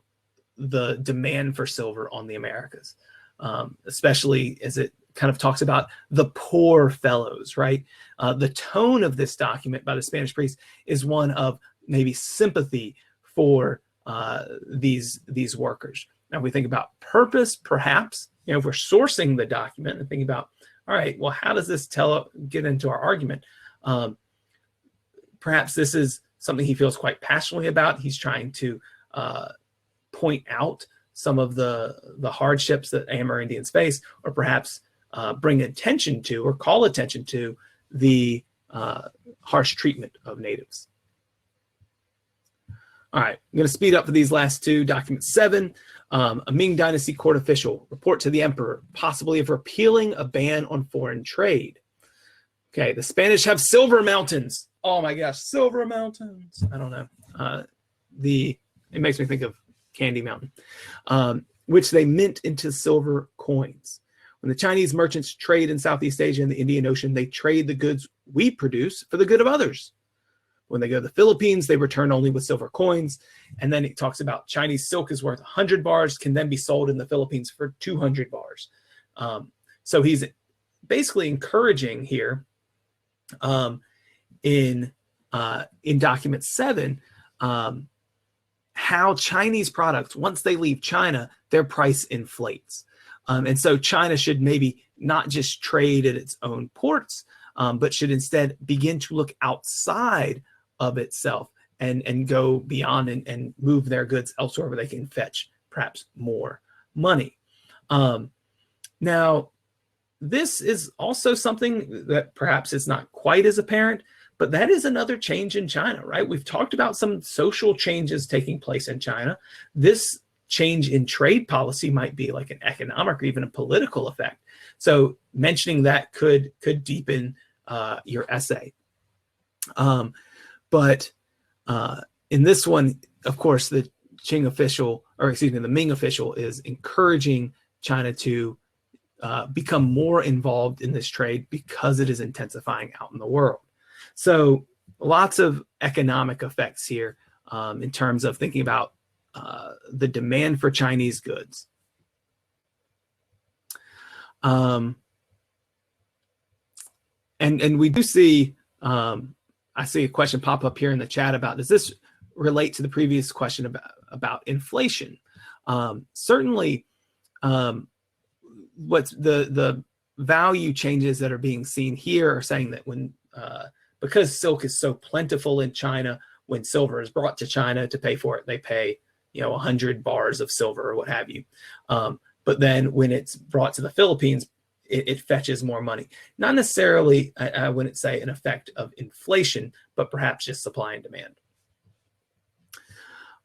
the demand for silver on the Americas, especially as it kind of talks about the poor fellows, right? The tone of this document by the Spanish priest is one of maybe sympathy for these workers. Now, if we think about purpose, perhaps, you know, if we're sourcing the document and thinking about, all right, well, how does this get into our argument? Perhaps this is something he feels quite passionately about. He's trying to point out some of the hardships that Amerindians face, or perhaps bring attention to or call attention to the harsh treatment of natives. All right, I'm going to speed up for these last two. Document 7, a Ming Dynasty court official report to the emperor, possibly of repealing a ban on foreign trade. Okay, the Spanish have silver mountains. Oh my gosh, silver mountains. I don't know. It makes me think of Candy Mountain, which they mint into silver coins. When the Chinese merchants trade in Southeast Asia and the Indian Ocean, they trade the goods we produce for the good of others. When they go to the Philippines, they return only with silver coins. And then it talks about Chinese silk is worth 100 bars, can then be sold in the Philippines for 200 bars. So he's basically encouraging here in document 7 how Chinese products, once they leave China, their price inflates. And so China should maybe not just trade at its own ports, but should instead begin to look outside of itself and go beyond and move their goods elsewhere where they can fetch perhaps more money. Now, this is also something that perhaps is not quite as apparent, but that is another change in China, right? We've talked about some social changes taking place in China. This change in trade policy might be like an economic or even a political effect. So mentioning that could deepen your essay. But in this one, of course, the Ming official is encouraging China to become more involved in this trade because it is intensifying out in the world. So lots of economic effects here in terms of thinking about the demand for Chinese goods. And we do see, I see a question pop up here in the chat about, does this relate to the previous question about inflation? Certainly, what's the value changes that are being seen here are saying that when, because silk is so plentiful in China, when silver is brought to China to pay for it, they pay, 100 bars of silver or what have you. But then when it's brought to the Philippines, it fetches more money. Not necessarily, I wouldn't say an effect of inflation, but perhaps just supply and demand.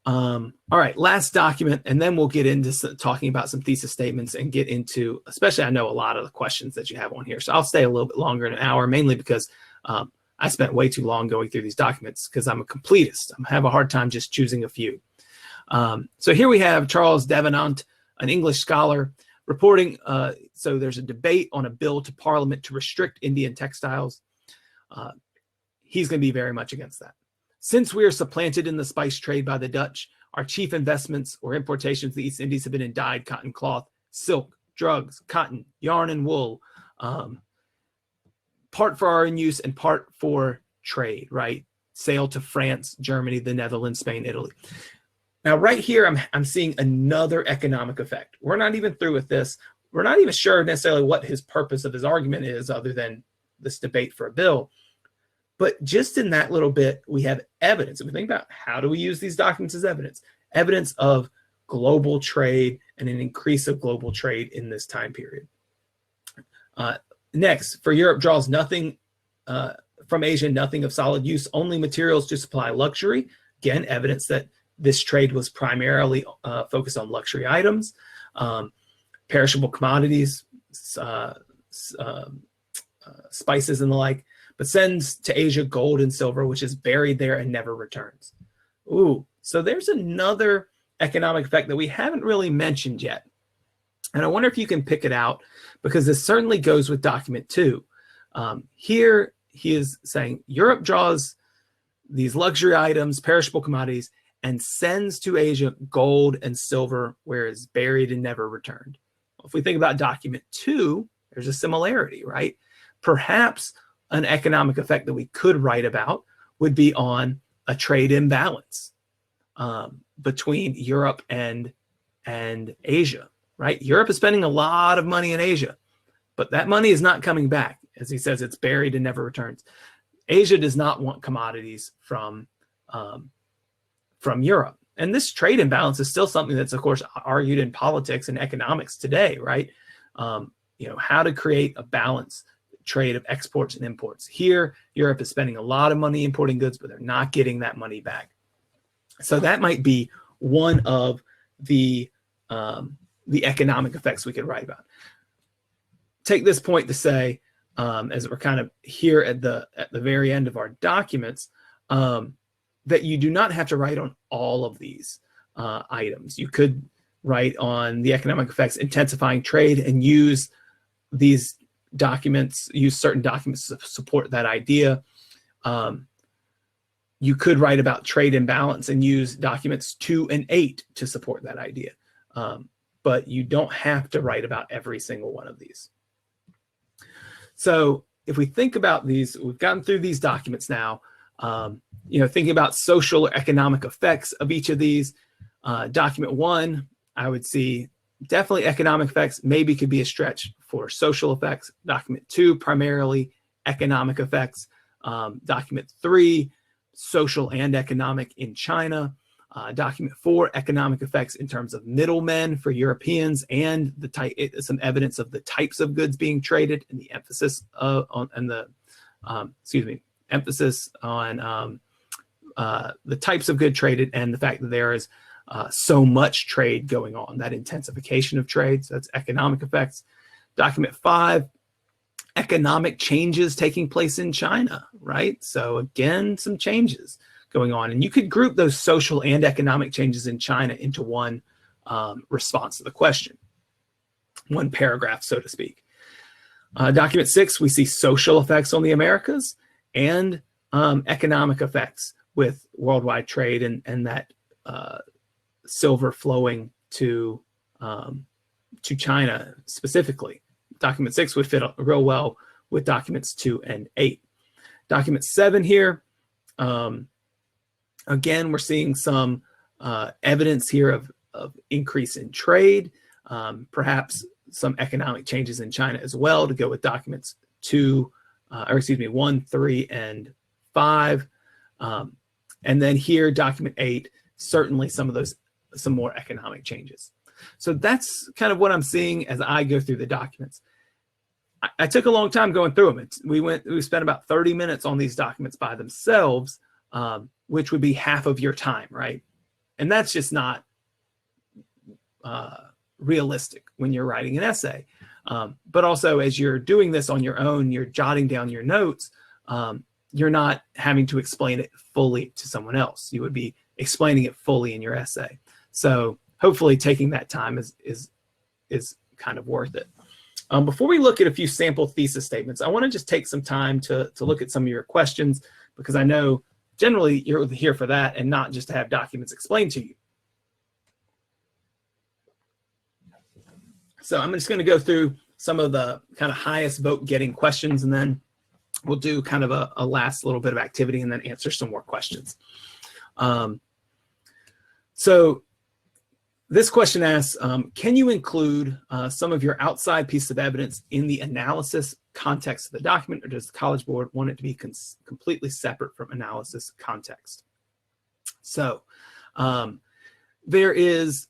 All right, last document, and then we'll get into talking about some thesis statements and get into, especially I know a lot of the questions that you have on here. So I'll stay a little bit longer in an hour, mainly because I spent way too long going through these documents because I'm a completist. I have a hard time just choosing a few. So here we have Charles Devenant, an English scholar, reporting, so there's a debate on a bill to Parliament to restrict Indian textiles. He's going to be very much against that. Since we are supplanted in the spice trade by the Dutch, our chief investments or importations to the East Indies have been in dyed cotton cloth, silk, drugs, cotton, yarn, and wool, part for our own use and part for trade, right? Sale to France, Germany, the Netherlands, Spain, Italy. Now, right here, I'm seeing another economic effect. We're not even through with this. We're not even sure necessarily what his purpose of his argument is other than this debate for a bill. But just in that little bit, we have evidence. If we think about how do we use these documents as evidence? Evidence of global trade and an increase of global trade in this time period. Next, for Europe draws nothing from Asia, nothing of solid use, only materials to supply luxury. Again, evidence that this trade was primarily focused on luxury items, perishable commodities, spices and the like, but sends to Asia gold and silver, which is buried there and never returns. Ooh, so there's another economic effect that we haven't really mentioned yet. And I wonder if you can pick it out, because this certainly goes with document 2. Here he is saying Europe draws these luxury items, perishable commodities, and sends to Asia gold and silver, where it's buried and never returned. If we think about document 2, there's a similarity, right? Perhaps an economic effect that we could write about would be on a trade imbalance between Europe and Asia, right? Europe is spending a lot of money in Asia, but that money is not coming back. As he says, it's buried and never returns. Asia does not want commodities from Europe. And this trade imbalance is still something that's, of course, argued in politics and economics today, right? How to create a balance trade of exports and imports. Here, Europe is spending a lot of money importing goods, but they're not getting that money back. So that might be one of the economic effects we could write about. Take this point to say, as we're kind of here at the very end of our documents, that you do not have to write on all of these items. You could write on the economic effects intensifying trade and use these documents, use certain documents to support that idea. You could write about trade imbalance and use documents 2 and 8 to support that idea. But you don't have to write about every single one of these. So if we think about these, we've gotten through these documents now, thinking about social or economic effects of each of these. Document 1, I would see definitely economic effects, maybe could be a stretch for social effects. Document 2, primarily economic effects. Document 3, social and economic in China. Document 4, economic effects in terms of middlemen for Europeans and some evidence of the types of goods being traded and the emphasis emphasis on the types of good traded and the fact that there is so much trade going on, that intensification of trade. So that's economic effects. Document 5, economic changes taking place in China, right? So again, some changes going on. And you could group those social and economic changes in China into one response to the question. one paragraph, so to speak. Document 6, we see social effects on the Americas and economic effects with worldwide trade and that silver flowing to China specifically. Document 6 would fit real well with documents 2 and 8. Document 7 here, again, we're seeing some evidence here of increase in trade, perhaps some economic changes in China as well, to go with documents 1, 3, and 5. And then here, document 8, certainly some more economic changes. So that's kind of what I'm seeing as I go through the documents. I took a long time going through them. We spent about 30 minutes on these documents by themselves, which would be half of your time, right? And that's just not realistic when you're writing an essay. But also, as you're doing this on your own, you're jotting down your notes, you're not having to explain it fully to someone else. You would be explaining it fully in your essay. So hopefully taking that time is kind of worth it. Before we look at a few sample thesis statements, I want to just take some time to look at some of your questions, because I know generally you're here for that and not just to have documents explained to you. So I'm just going to go through some of the kind of highest vote getting questions, and then we'll do kind of a last little bit of activity and then answer some more questions. So this question asks, can you include some of your outside piece of evidence in the analysis context of the document, or does the College Board want it to be completely separate from analysis context? So there is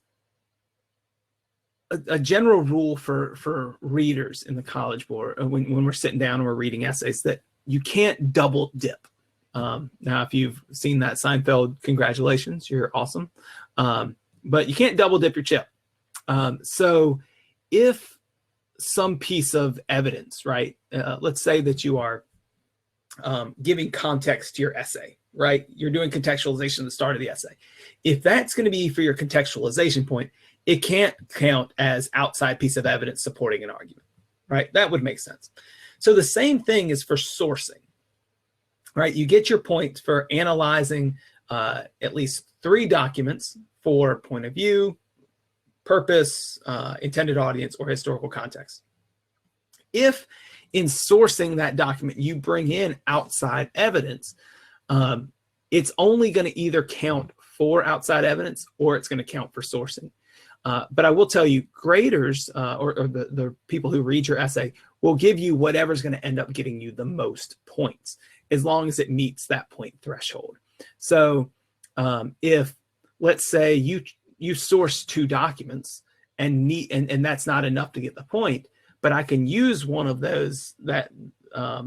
a general rule for readers in the College Board when we're sitting down and we're reading essays, that you can't double dip. Now, if you've seen that Seinfeld, congratulations, you're awesome. But you can't double dip your chip. So if some piece of evidence, right, let's say that you are giving context to your essay, right? You're doing contextualization at the start of the essay. If that's going to be for your contextualization point, it can't count as outside piece of evidence supporting an argument, right? That would make sense. So the same thing is for sourcing, right? You get your points for analyzing at least 3 documents for point of view, purpose, intended audience, or historical context. If in sourcing that document you bring in outside evidence, it's only going to either count for outside evidence or it's going to count for sourcing. But I will tell you, graders or the people who read your essay will give you whatever's going to end up getting you the most points, as long as it meets that point threshold. So if, let's say, you source 2 documents and that's not enough to get the point, but I can use one of those, that a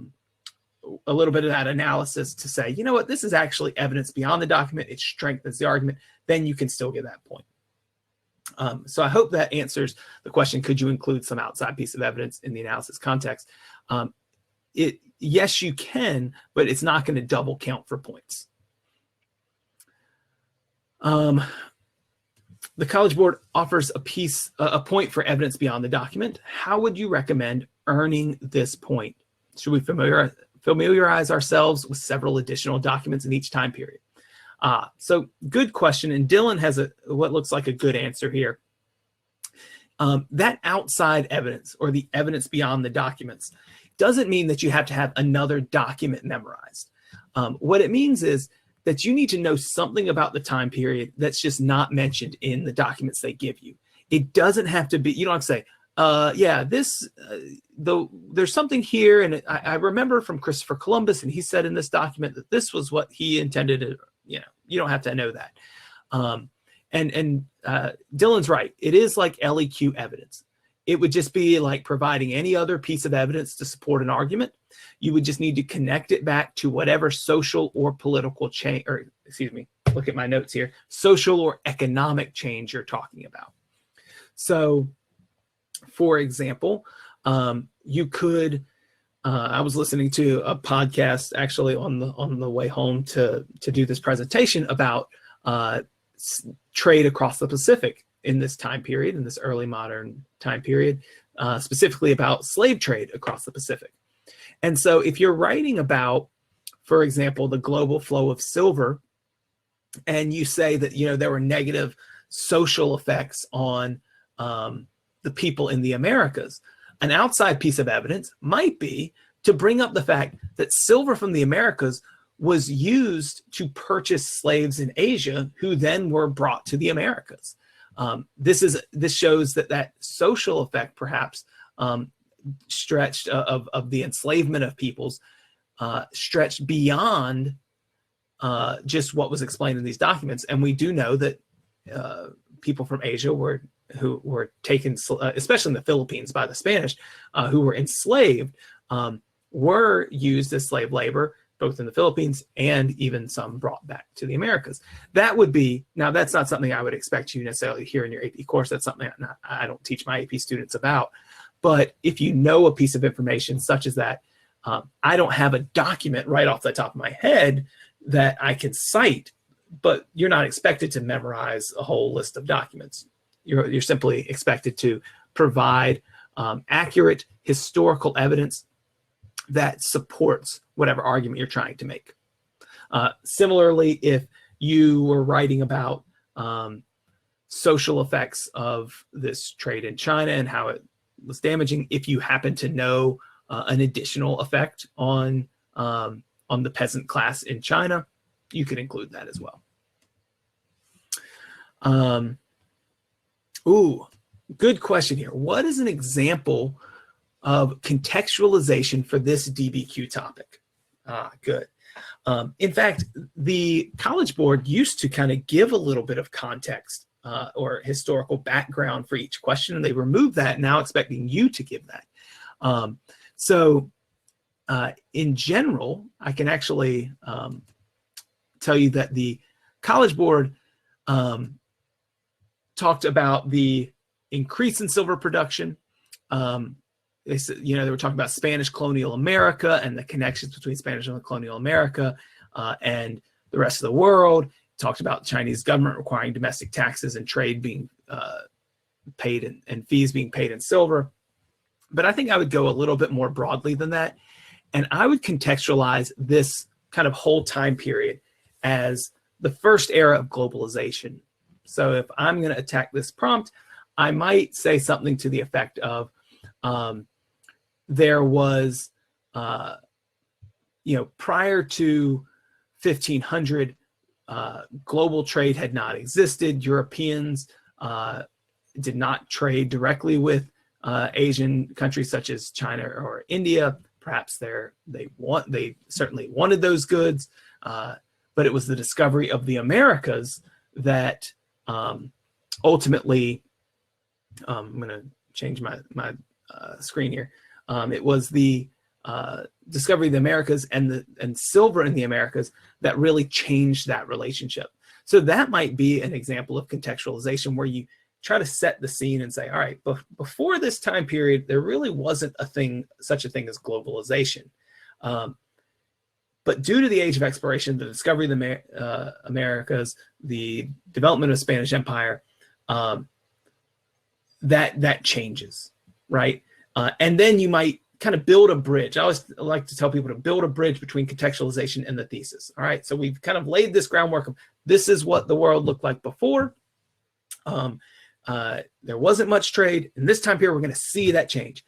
little bit of that analysis to say, you know what, this is actually evidence beyond the document, it strengthens the argument, then you can still get that point. So I hope that answers the question, could you include some outside piece of evidence in the analysis context? Yes, you can, but it's not going to double count for points. The College Board offers a point for evidence beyond the document. How would you recommend earning this point? Should we familiarize ourselves with several additional documents in each time period? So good question, and Dylan has what looks like a good answer here. That outside evidence, or the evidence beyond the documents, doesn't mean that you have to have another document memorized. What it means is that you need to know something about the time period that's just not mentioned in the documents they give you. It doesn't have to be, you don't have to say, yeah, there's something here, and I remember from Christopher Columbus, and he said in this document that this was what he intended. You don't have to know that. And Dylan's right. It is like LEQ evidence. It would just be like providing any other piece of evidence to support an argument. You would just need to connect it back to whatever social or political change, or excuse me, look at my notes here, social or economic change you're talking about. So, for example, you could, I was listening to a podcast actually on the way home to do this presentation about trade across the Pacific. in this time period, in this early modern time period, specifically about slave trade across the Pacific. And so if you're writing about, for example, the global flow of silver, and you say that, you know, there were negative social effects on the people in the Americas, an outside piece of evidence might be to bring up the fact that silver from the Americas was used to purchase slaves in Asia who then were brought to the Americas. This shows that social effect perhaps stretched of the enslavement of peoples stretched beyond just what was explained in these documents. And we do know that people from Asia who were taken, especially in the Philippines, by the Spanish, who were enslaved, were used as slave labor, both in the Philippines and even some brought back to the Americas. That would be, now that's not something I would expect you necessarily hear in your AP course. That's something I don't teach my AP students about. But if you know a piece of information such as that, I don't have a document right off the top of my head that I can cite, but you're not expected to memorize a whole list of documents. You're simply expected to provide accurate historical evidence that supports whatever argument you're trying to make. Similarly, if you were writing about social effects of this trade in China and how it was damaging, if you happen to know an additional effect on the peasant class in China, you could include that as well. Ooh, good question here. What is an example of contextualization for this DBQ topic? Good. In fact, the College Board used to kind of give a little bit of context or historical background for each question, and they removed that, now expecting you to give that. In general, I can actually tell you that the College Board talked about the increase in silver production. They said, you know, they were talking about Spanish colonial America and the connections between Spanish and colonial America and the rest of the world. Talked about the Chinese government requiring domestic taxes and trade being paid and fees being paid in silver. But I think I would go a little bit more broadly than that. And I would contextualize this kind of whole time period as the first era of globalization. So if I'm going to attack this prompt, I might say something to the effect of, there was, you know, prior to 1500, global trade had not existed. Europeans did not trade directly with Asian countries such as China or India. Perhaps they certainly wanted those goods, but it was the discovery of the Americas that ultimately, I'm going to change my screen here. It was the discovery of the Americas and silver in the Americas that really changed that relationship. So that might be an example of contextualization where you try to set the scene and say, all right, before this time period, there really wasn't such a thing as globalization. But due to the age of exploration, the discovery of the Americas, the development of the Spanish Empire, that changes, right? And then you might kind of build a bridge. I always like to tell people to build a bridge between contextualization and the thesis. All right, so we've kind of laid this groundwork of this is what the world looked like before. There wasn't much trade. In this time period, we're going to see that change.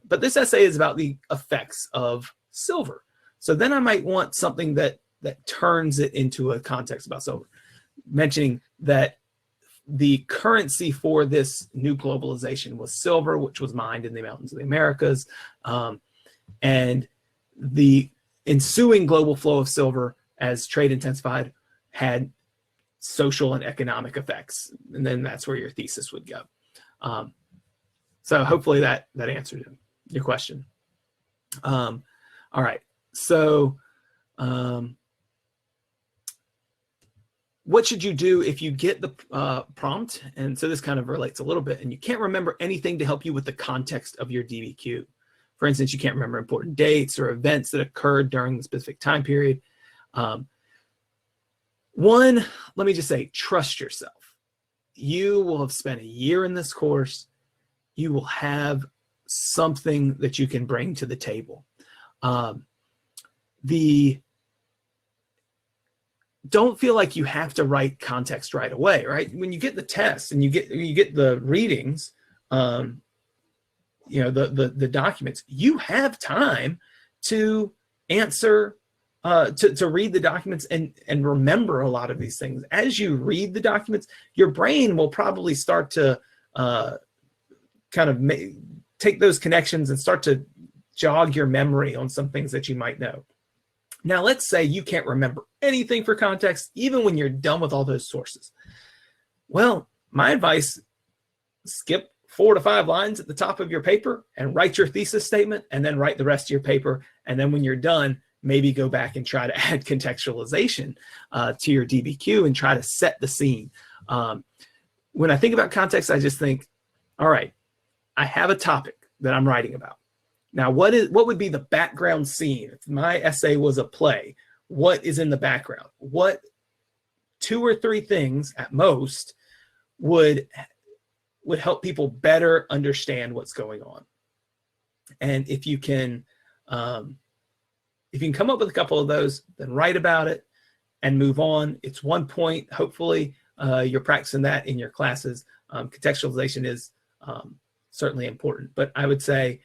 But this essay is about the effects of silver. So then I might want something that turns it into a context about silver, mentioning that the currency for this new globalization was silver, which was mined in the mountains of the Americas. And the ensuing global flow of silver as trade intensified had social and economic effects. And then that's where your thesis would go. So hopefully that answered your question. All right. So what should you do if you get the prompt? And so this kind of relates a little bit, and you can't remember anything to help you with the context of your DBQ. For instance, you can't remember important dates or events that occurred during the specific time period. One, let me just say, trust yourself. you will have spent a year in this course. You will have something that you can bring to the table. Don't feel like you have to write context right away, right? When you get the test and you get the readings, the documents, you have time to answer, to read the documents and remember a lot of these things. As you read the documents, your brain will probably start to kind of take those connections and start to jog your memory on some things that you might know. Now, let's say you can't remember anything for context, even when you're done with all those sources. Well, my advice, skip 4 to 5 lines at the top of your paper and write your thesis statement, and then write the rest of your paper. And then when you're done, maybe go back and try to add contextualization to your DBQ and try to set the scene. When I think about context, I just think, all right, I have a topic that I'm writing about. Now, what would be the background scene? If my essay was a play, what is in the background? What 2 or 3 things at most would help people better understand what's going on? And if you can come up with a couple of those, then write about it and move on. It's 1 point. Hopefully, you're practicing that in your classes. Contextualization is certainly important, but I would say,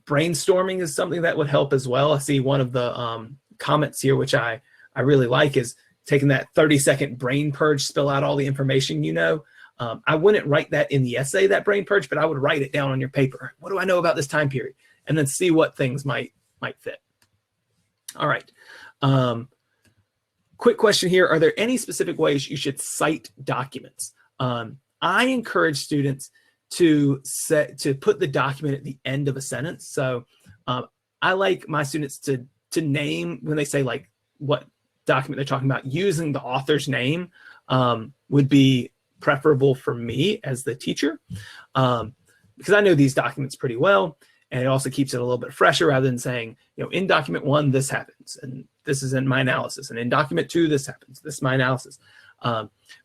brainstorming is something that would help as well. I see one of the comments here, which I really like, is taking that 30-second brain purge, spill out all the information you know. I wouldn't write that in the essay, that brain purge, but I would write it down on your paper. What do I know about this time period? And then see what things might fit. All right. Quick question here. Are there any specific ways you should cite documents? I encourage students to put the document at the end of a sentence. So I like my students to name, when they say like what document they're talking about, using the author's name would be preferable for me as the teacher, because I know these documents pretty well, and it also keeps it a little bit fresher rather than saying, in document 1, this happens, and this is in my analysis, and in document 2, this happens, this is my analysis.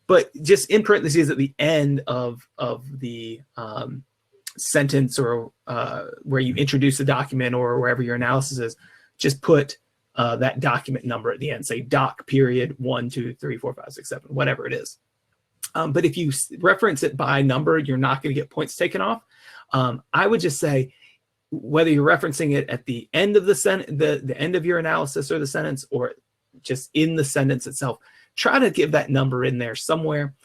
But just in parentheses at the end of the sentence, or where you introduce the document, or wherever your analysis is, just put that document number at the end. Say doc period 1, 2, 3, 4, 5, 6, 7, whatever it is. But if you reference it by number, you're not going to get points taken off. I would just say, whether you're referencing it at the end of the end of your analysis or the sentence, or just in the sentence itself, try to give that number in there somewhere,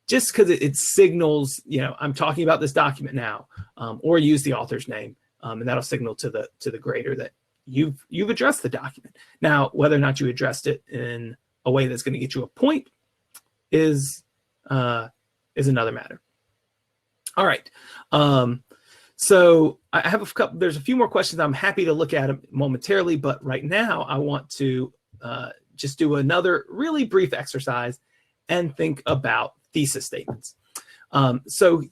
just because it signals, I'm talking about this document now, or use the author's name, and that'll signal to the grader that you've addressed the document. Now, whether or not you addressed it in a way that's going to get you a point is another matter. All right. So I have there's a few more questions. I'm happy to look at them momentarily, but right now I want to just do another really brief exercise and think about thesis statements. So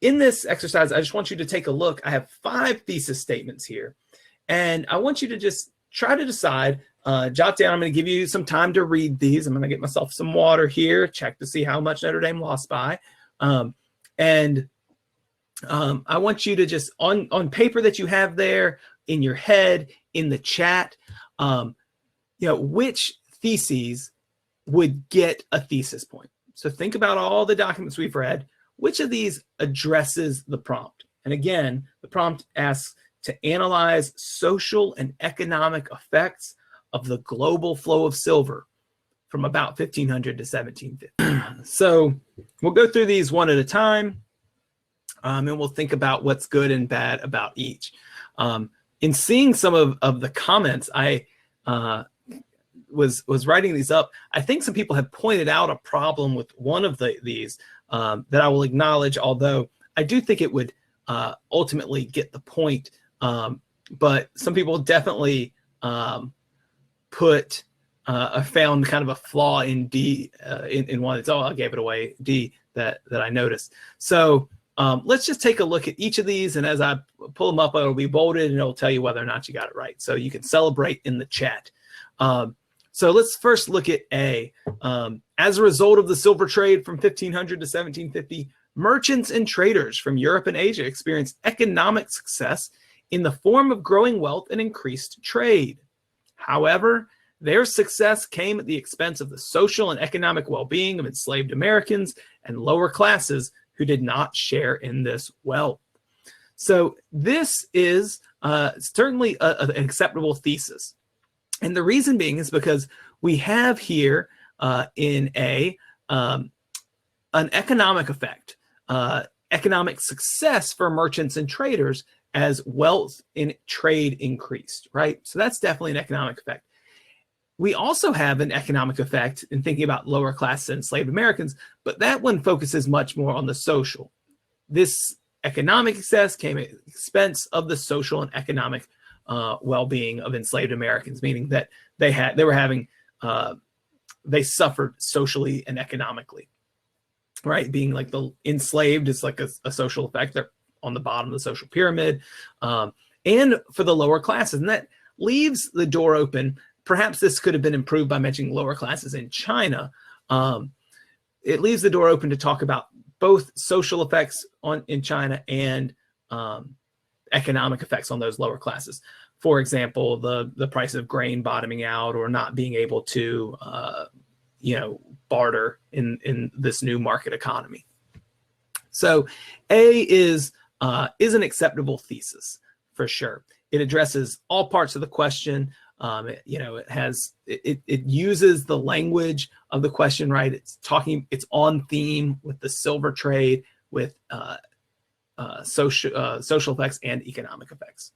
in this exercise, I just want you to take a look. I have 5 thesis statements here, and I want you to just try to decide, jot down. I'm going to give you some time to read these. I'm going to get myself some water here, check to see how much Notre Dame lost by. I want you to just, on paper that you have there, in your head, in the chat, which theses would get a thesis point. So think about all the documents we've read. Which of these addresses the prompt? And again, the prompt asks to analyze social and economic effects of the global flow of silver from about 1500 to 1750. So we'll go through these one at a time, and we'll think about what's good and bad about each. In seeing some of the comments, I was writing these up. I think some people have pointed out a problem with one of these that I will acknowledge, although I do think it would ultimately get the point. But some people definitely found kind of a flaw in D, in one. It's I gave it away, D, that I noticed. So let's just take a look at each of these, and as I pull them up, it'll be bolded and it'll tell you whether or not you got it right. So you can celebrate in the chat. So let's first look at A. As a result of the silver trade from 1500 to 1750, merchants and traders from Europe and Asia experienced economic success in the form of growing wealth and increased trade. However, their success came at the expense of the social and economic well-being of enslaved Americans and lower classes who did not share in this wealth. So this is certainly an acceptable thesis. And the reason being is because we have here in A, an economic effect, economic success for merchants and traders as wealth in trade increased, right? So that's definitely an economic effect. We also have an economic effect in thinking about lower class and enslaved Americans, but that one focuses much more on the social. This economic success came at the expense of the social and economic well-being of enslaved Americans, meaning that they suffered socially and economically, right? Being like the enslaved is like a social effect. They're on the bottom of the social pyramid, and for the lower classes. And that leaves the door open. Perhaps this could have been improved by mentioning lower classes in China. It leaves the door open to talk about both social effects in China and economic effects on those lower classes. For example, the price of grain bottoming out or not being able to barter in this new market economy. So A is an acceptable thesis for sure. It addresses all parts of the question. It uses the language of the question, right? It's on theme with the silver trade, with social effects and economic effects.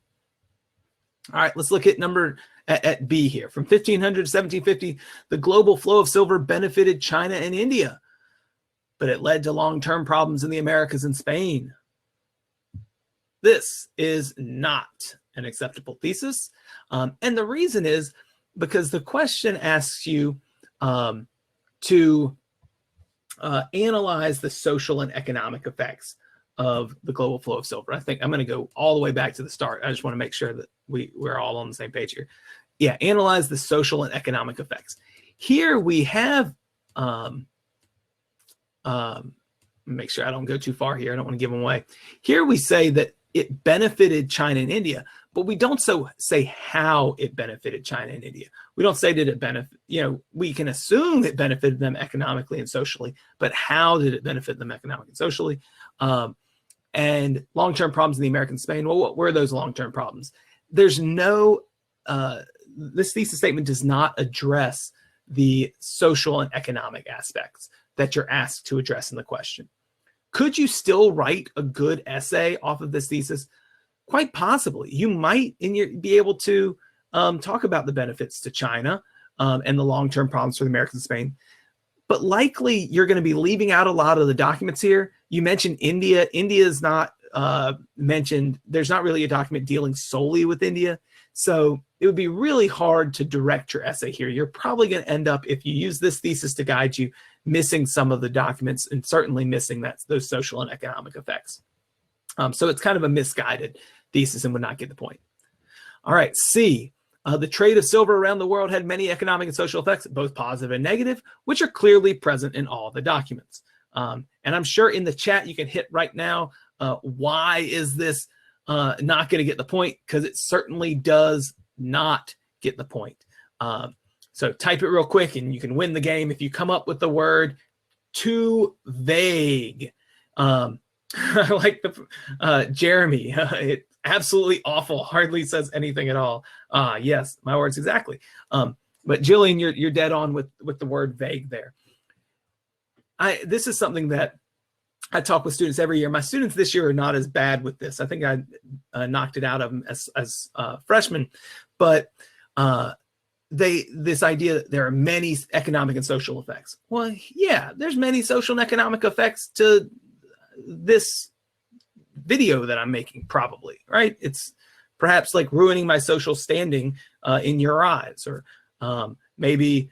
All right, let's look at B here. From 1500 to 1750, the global flow of silver benefited China and India, but it led to long-term problems in the Americas and Spain. This is not an acceptable thesis. And the reason is because the question asks you to analyze the social and economic effects of the global flow of silver. I think I'm going to go all the way back to the start. I just want to make sure that we're all on the same page here. Yeah, analyze the social and economic effects. Here we have, make sure I don't go too far here. I don't want to give them away. Here we say that it benefited China and India, but we don't say how it benefited China and India. We don't say did it benefit, we can assume it benefited them economically and socially, but how did it benefit them economically and socially? And long-term problems in the American Spain. Well, what were those long-term problems? There's no, this thesis statement does not address the social and economic aspects that you're asked to address in the question. Could you still write a good essay off of this thesis? Quite possibly. You might be able to talk about the benefits to China and the long-term problems for the Americans and Spain. But likely you're going to be leaving out a lot of the documents here. You mentioned India. India is not mentioned. There's not really a document dealing solely with India. So it would be really hard to direct your essay here. You're probably going to end up, if you use this thesis to guide you, missing some of the documents and certainly missing those social and economic effects. So it's kind of a misguided thesis and would not get the point. All right, C. The trade of silver around the world had many economic and social effects, both positive and negative, which are clearly present in all the documents. And I'm sure in the chat you can hit right now, why is this not going to get the point? Because it certainly does not get the point. So type it real quick and you can win the game if you come up with the word too vague. I like the Jeremy. It absolutely awful. Hardly says anything at all. Yes, my words exactly. But Jillian, you're dead on with the word vague there. This is something that I talk with students every year. My students this year are not as bad with this. I think I knocked it out of them as freshmen, but this idea that there are many economic and social effects. Well, yeah, there's many social and economic effects to this video that I'm making, probably, right? It's perhaps like ruining my social standing in your eyes, or maybe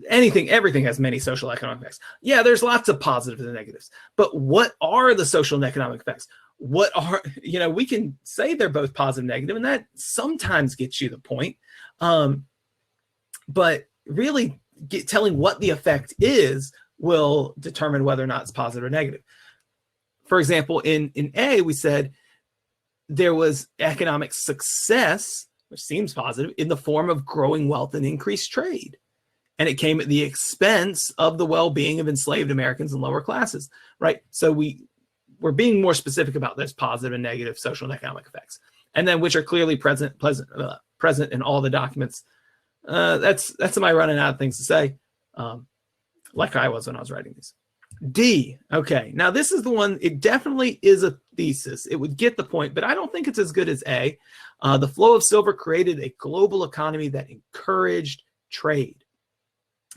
everything has many social economic effects. Yeah, there's lots of positives and negatives, but what are the social and economic effects? What are, we can say they're both positive and negative, and that sometimes gets you the point. but really telling what the effect is will determine whether or not it's positive or negative. For example, in A, we said there was economic success, which seems positive, in the form of growing wealth and increased trade. And it came at the expense of the well-being of enslaved Americans and lower classes, right? So we're being more specific about those positive and negative social and economic effects, and then which are clearly present in all the documents. That's am I running out of things to say? Like I was when I was writing these. D, okay. Now this is the one, it definitely is a thesis. It would get the point, but I don't think it's as good as A. The flow of silver created a global economy that encouraged trade.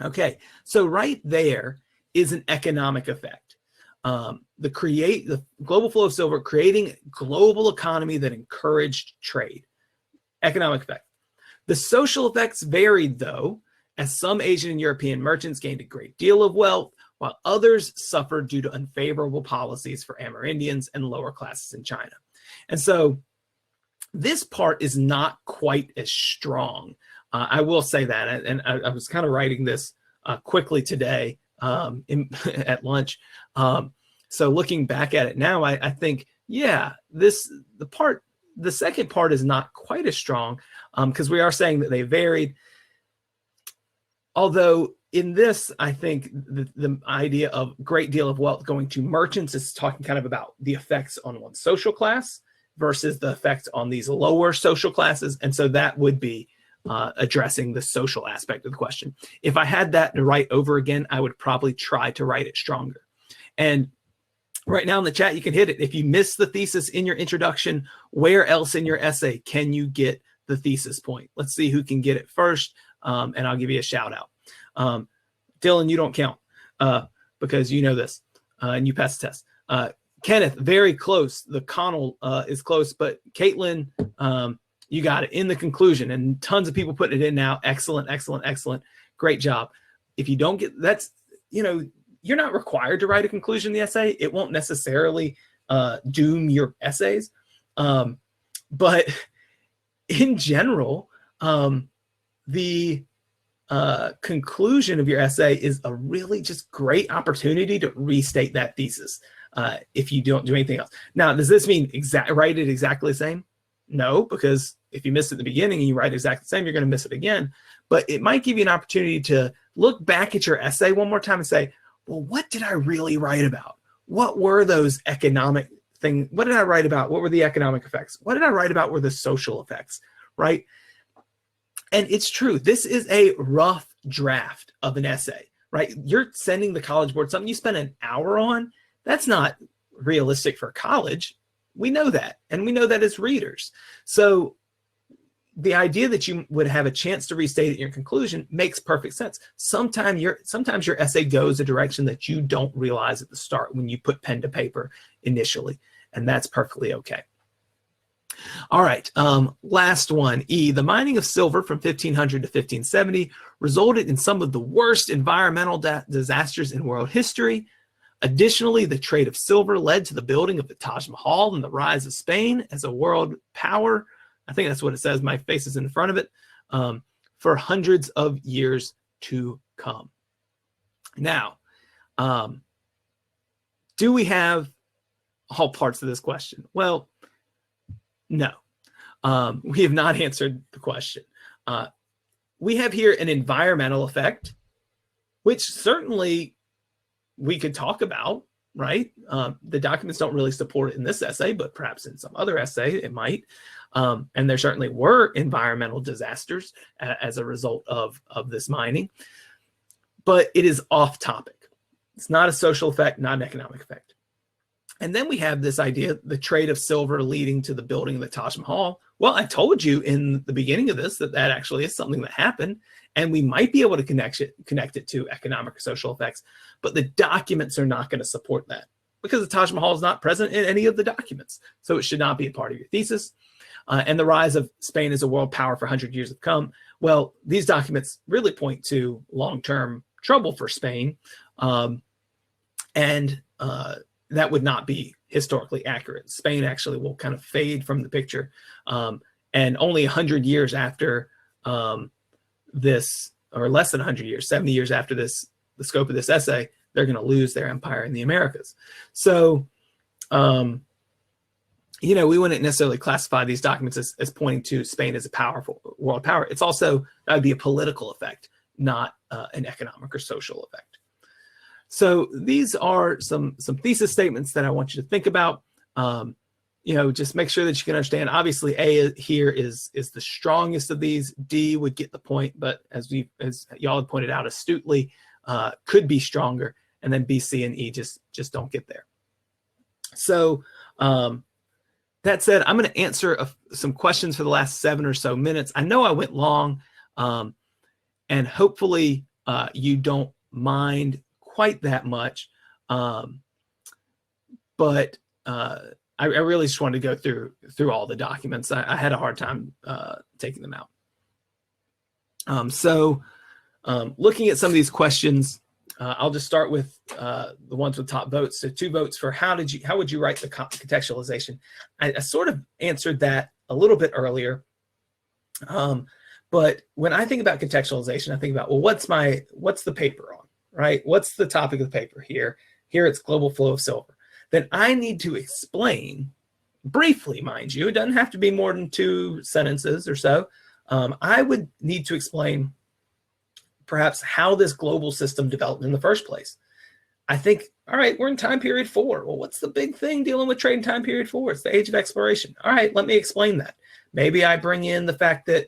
Okay, so right there is an economic effect. The global flow of silver creating a global economy that encouraged trade. Economic effect. The social effects varied though, as some Asian and European merchants gained a great deal of wealth, while others suffered due to unfavorable policies for Amerindians and lower classes in China. And so this part is not quite as strong. I will say that, and I was kind of writing this quickly today at lunch. So looking back at it now, I think, yeah, the second part is not quite as strong because we are saying that they varied. Although in this, I think the idea of great deal of wealth going to merchants is talking kind of about the effects on one social class versus the effects on these lower social classes. And so that would be addressing the social aspect of the question. If I had that to write over again, I would probably try to write it stronger. And right now in the chat, you can hit it. If you miss the thesis in your introduction, where else in your essay can you get the thesis point? Let's see who can get it first, and I'll give you a shout out. Dylan, you don't count because you know this and you passed the test. Kenneth, very close. The Connell is close, but Caitlin, you got it in the conclusion, and tons of people putting it in now. Excellent, excellent, excellent. Great job. If you don't get that's, you're not required to write a conclusion in the essay. It won't necessarily doom your essays. But in general, the conclusion of your essay is a really just great opportunity to restate that thesis if you don't do anything else. Now, does this mean write it exactly the same? No, because if you missed it at the beginning and you write exactly the same, you're going to miss it again. But it might give you an opportunity to look back at your essay one more time and say, well, what did I really write about? What were those economic things? What did I write about? What were the economic effects? What did I write about were the social effects, right? And it's true. This is a rough draft of an essay, right? You're sending the College Board something you spent an hour on. That's not realistic for college. We know that, and we know that as readers. So the idea that you would have a chance to restate it in your conclusion makes perfect sense. Sometimes your essay goes a direction that you don't realize at the start when you put pen to paper initially, and that's perfectly okay. All right, last one, E. The mining of silver from 1500 to 1570 resulted in some of the worst environmental disasters in world history. Additionally, the trade of silver led to the building of the Taj Mahal and the rise of Spain as a world power. I think that's what it says. My face is in front of it. For hundreds of years to come. Now, do we have all parts of this question? Well, no. We have not answered the question. We have here an environmental effect, which certainly we could talk about, right? The documents don't really support it in this essay, but perhaps in some other essay it might. And there certainly were environmental disasters as a result of this mining, but it is off topic. It's not a social effect, not an economic effect. And then we have this idea, the trade of silver leading to the building of the Taj Mahal. Well, I told you in the beginning of this that actually is something that happened, and we might be able to connect it to economic or social effects, but the documents are not going to support that because the Taj Mahal is not present in any of the documents. So it should not be a part of your thesis. And the rise of Spain as a world power for 100 years have come. Well, these documents really point to long-term trouble for Spain. And that would not be historically accurate. Spain actually will kind of fade from the picture. And only 100 years after this or less than 100 years, 70 years after the scope of this essay, they're going to lose their empire in the Americas. So, you know, we wouldn't necessarily classify these documents as pointing to Spain as a powerful world power. It's also, that would be a political effect, not an economic or social effect. So these are some thesis statements that I want you to think about. You know, just make sure that you can understand. Obviously, A here is the strongest of these. D would get the point, but as y'all had pointed out astutely, could be stronger. And then B, C, and E just don't get there. So that said, I'm going to answer some questions for the last 7 or so minutes. I know I went long, and hopefully you don't mind quite that much. But I really just wanted to go through all the documents. I had a hard time taking them out. Looking at some of these questions, I'll just start with the ones with top votes. So 2 votes for how would you write the contextualization? I sort of answered that a little bit earlier. But when I think about contextualization, I think about, well, what's the paper on, right? What's the topic of the paper here? Here it's global flow of silver. Then I need to explain, briefly, mind you, it doesn't have to be more than 2 sentences or so. I would need to explain perhaps how this global system developed in the first place. I think, all right, we're in time period 4. Well, what's the big thing dealing with trade in time period 4? It's the age of exploration. All right, let me explain that. Maybe I bring in the fact that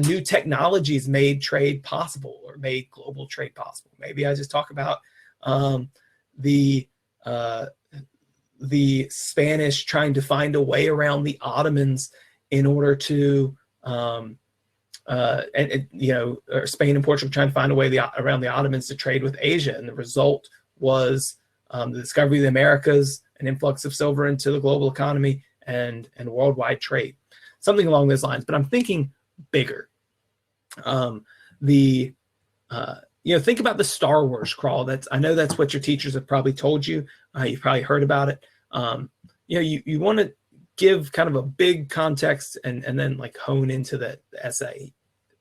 new technologies made trade possible or made global trade possible. Maybe I just talk about the Spanish trying to find a way around the Ottomans in order to or Spain and Portugal trying to find a way around the Ottomans to trade with Asia, and the result was the discovery of the Americas, an influx of silver into the global economy, and worldwide trade, something along those lines. But I'm thinking bigger. Think about the Star Wars crawl. I know that's what your teachers have probably told you. You've probably heard about it. You want to give kind of a big context and then like hone into the essay.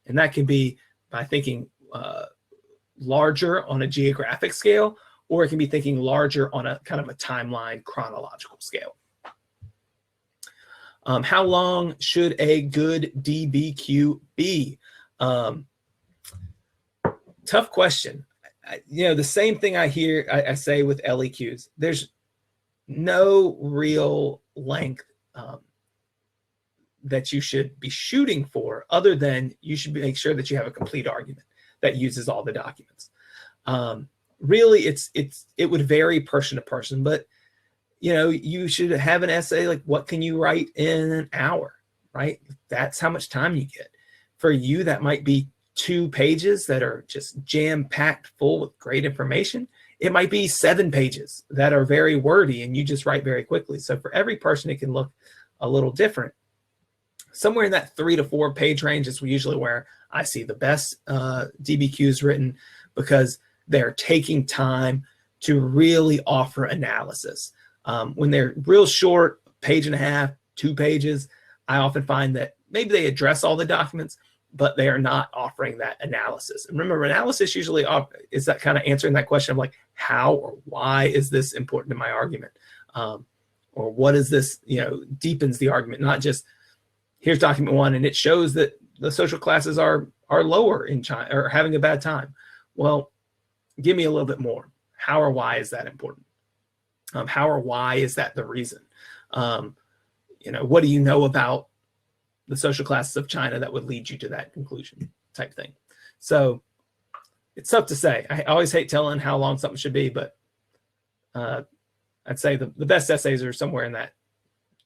And that can be by thinking larger on a geographic scale, or it can be thinking larger on a kind of a timeline chronological scale. How long should a good DBQ be? Tough question. The same thing I say with LEQs. There's no real length that you should be shooting for, other than you should make sure that you have a complete argument that uses all the documents. Really, it would vary person to person, but you should have an essay like, what can you write in an hour, right? That's how much time you get. For you, that might be 2 pages that are just jam-packed full with great information. It might be 7 pages that are very wordy and you just write very quickly. So for every person, it can look a little different. Somewhere in that 3 to 4 page range is usually where I see the best DBQs written, because they're taking time to really offer analysis. When they're real short, 1.5 pages, 2 pages, I often find that maybe they address all the documents, but they are not offering that analysis. And remember, analysis usually is that kind of answering that question of like, how or why is this important to my argument? Or what is this, deepens the argument, not just here's document 1 and it shows that the social classes are lower in China or having a bad time. Well, give me a little bit more. How or why is that important? How or why is that the reason? What do you know about the social classes of China that would lead you to that conclusion, type thing? So it's tough to say. I always hate telling how long something should be, but I'd say the best essays are somewhere in that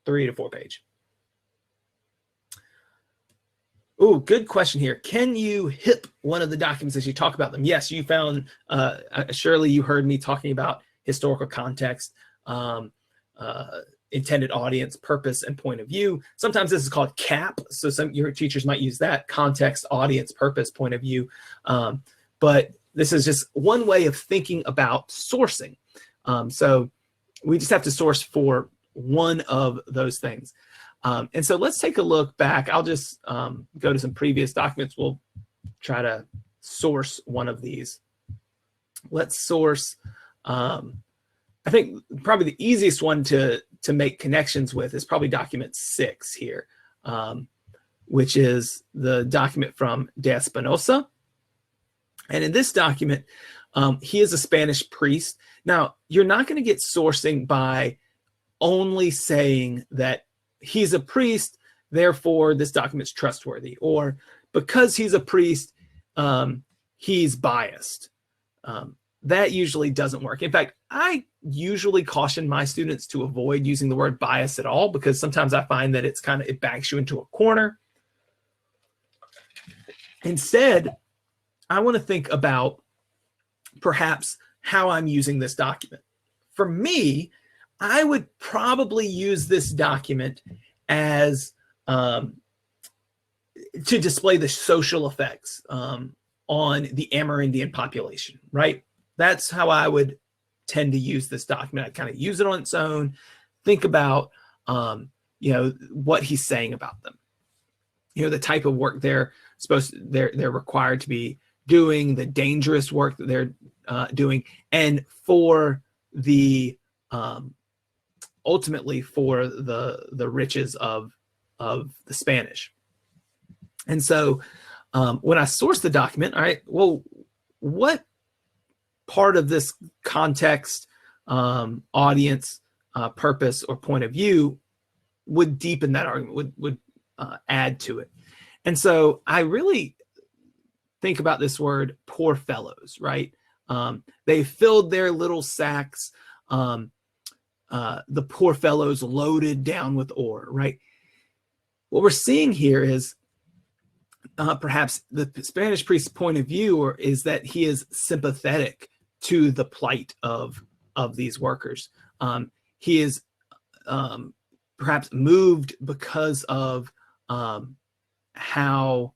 3 to 4 page. Oh, good question here. Can you hip one of the documents as you talk about them? Yes, you found, surely you heard me talking about historical context, intended audience, purpose, and point of view. Sometimes this is called CAP. So your teachers might use that: context, audience, purpose, point of view. But this is just one way of thinking about sourcing. So we just have to source for one of those things. And so let's take a look back. I'll just go to some previous documents. We'll try to source one of these. Let's source, I think probably the easiest one to make connections with is probably document 6 here, which is the document from De Espinosa. And in this document, he is a Spanish priest. Now, you're not going to get sourcing by only saying that he's a priest, therefore this document's trustworthy, or because he's a priest, he's biased. That usually doesn't work. In fact, I usually caution my students to avoid using the word bias at all, because sometimes I find that it backs you into a corner. Instead, I want to think about perhaps how I'm using this document. For me, I would probably use this document as to display the social effects on the Amerindian population, right? That's how I would tend to use this document. I kind of use it on its own, think about what he's saying about them, the type of work they're required to be doing, the dangerous work that they're doing, and for the ultimately for the riches of the Spanish. And so when I source the document, all right, well, what part of this context, audience, purpose, or point of view would deepen that argument, would add to it? And so I really think about this word, poor fellows, right? They filled their little sacks, the poor fellows loaded down with ore, right? What we're seeing here is perhaps the Spanish priest's point of view is that he is sympathetic to the plight of these workers. He is perhaps moved because of how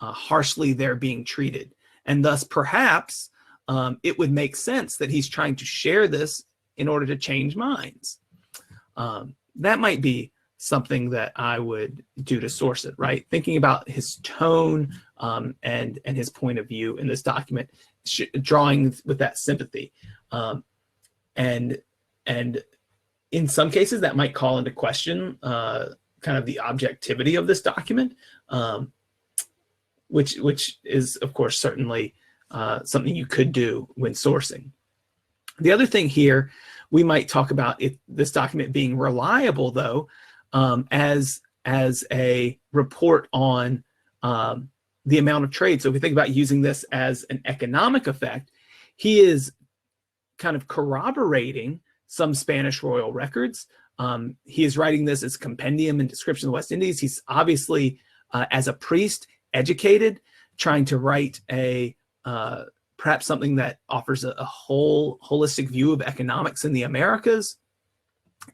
harshly they're being treated. And thus, perhaps, it would make sense that he's trying to share this in order to change minds. That might be something that I would do to source it, right? Thinking about his tone and his point of view in this document, drawing with that sympathy. And in some cases, that might call into question kind of the objectivity of this document, which is, of course, certainly something you could do when sourcing. The other thing here, we might talk about this document being reliable, though, as a report on the amount of trade. So if we think about using this as an economic effect, he is kind of corroborating some Spanish royal records. He is writing this as compendium and description of the West Indies. He's obviously, as a priest, educated, trying to write perhaps something that offers a holistic view of economics in the Americas.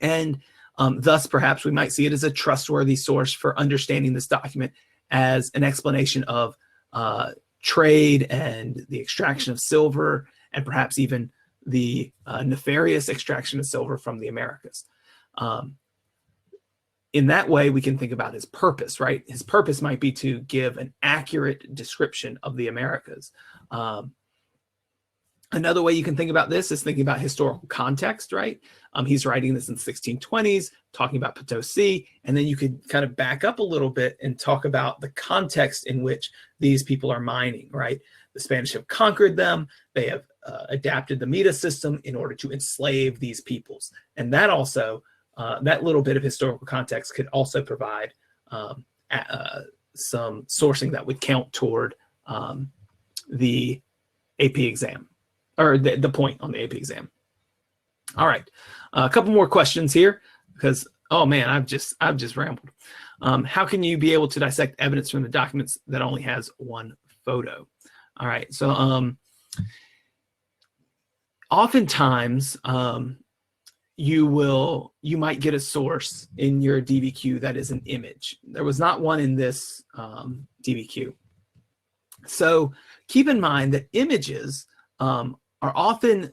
And thus, perhaps we might see it as a trustworthy source for understanding this document as an explanation of trade and the extraction of silver, and perhaps even the nefarious extraction of silver from the Americas. In that way, we can think about his purpose, right? His purpose might be to give an accurate description of the Americas. Another way you can think about this is thinking about historical context, right? He's writing this in the 1620s, talking about Potosi, and then you could kind of back up a little bit and talk about the context in which these people are mining, right? The Spanish have conquered them. They have adapted the Mita system in order to enslave these peoples. And that also, that little bit of historical context could also provide some sourcing that would count toward the AP exam, or the point on the AP exam. All right, a couple more questions here, because, oh man, I've just rambled. How can you be able to dissect evidence from the documents that only has one photo? All right, so oftentimes you might get a source in your DBQ that is an image. There was not one in this DBQ. So keep in mind that images are often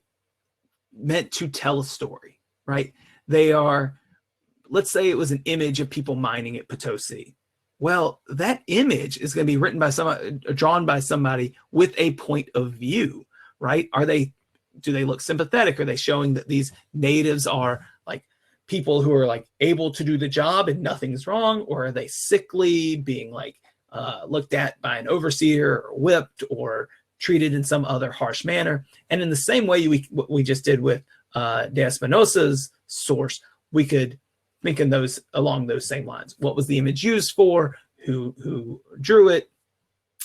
meant to tell a story, right? They are, let's say it was an image of people mining at Potosi. Well, that image is going to be written by somebody, drawn by somebody with a point of view, right? Do they look sympathetic? Are they showing that these natives are like people who are like able to do the job and nothing's wrong? Or are they sickly, being like looked at by an overseer or whipped or treated in some other harsh manner? And in the same way we just did with De Espinosa's source, we could think in those along those same lines. What was the image used for? Who drew it?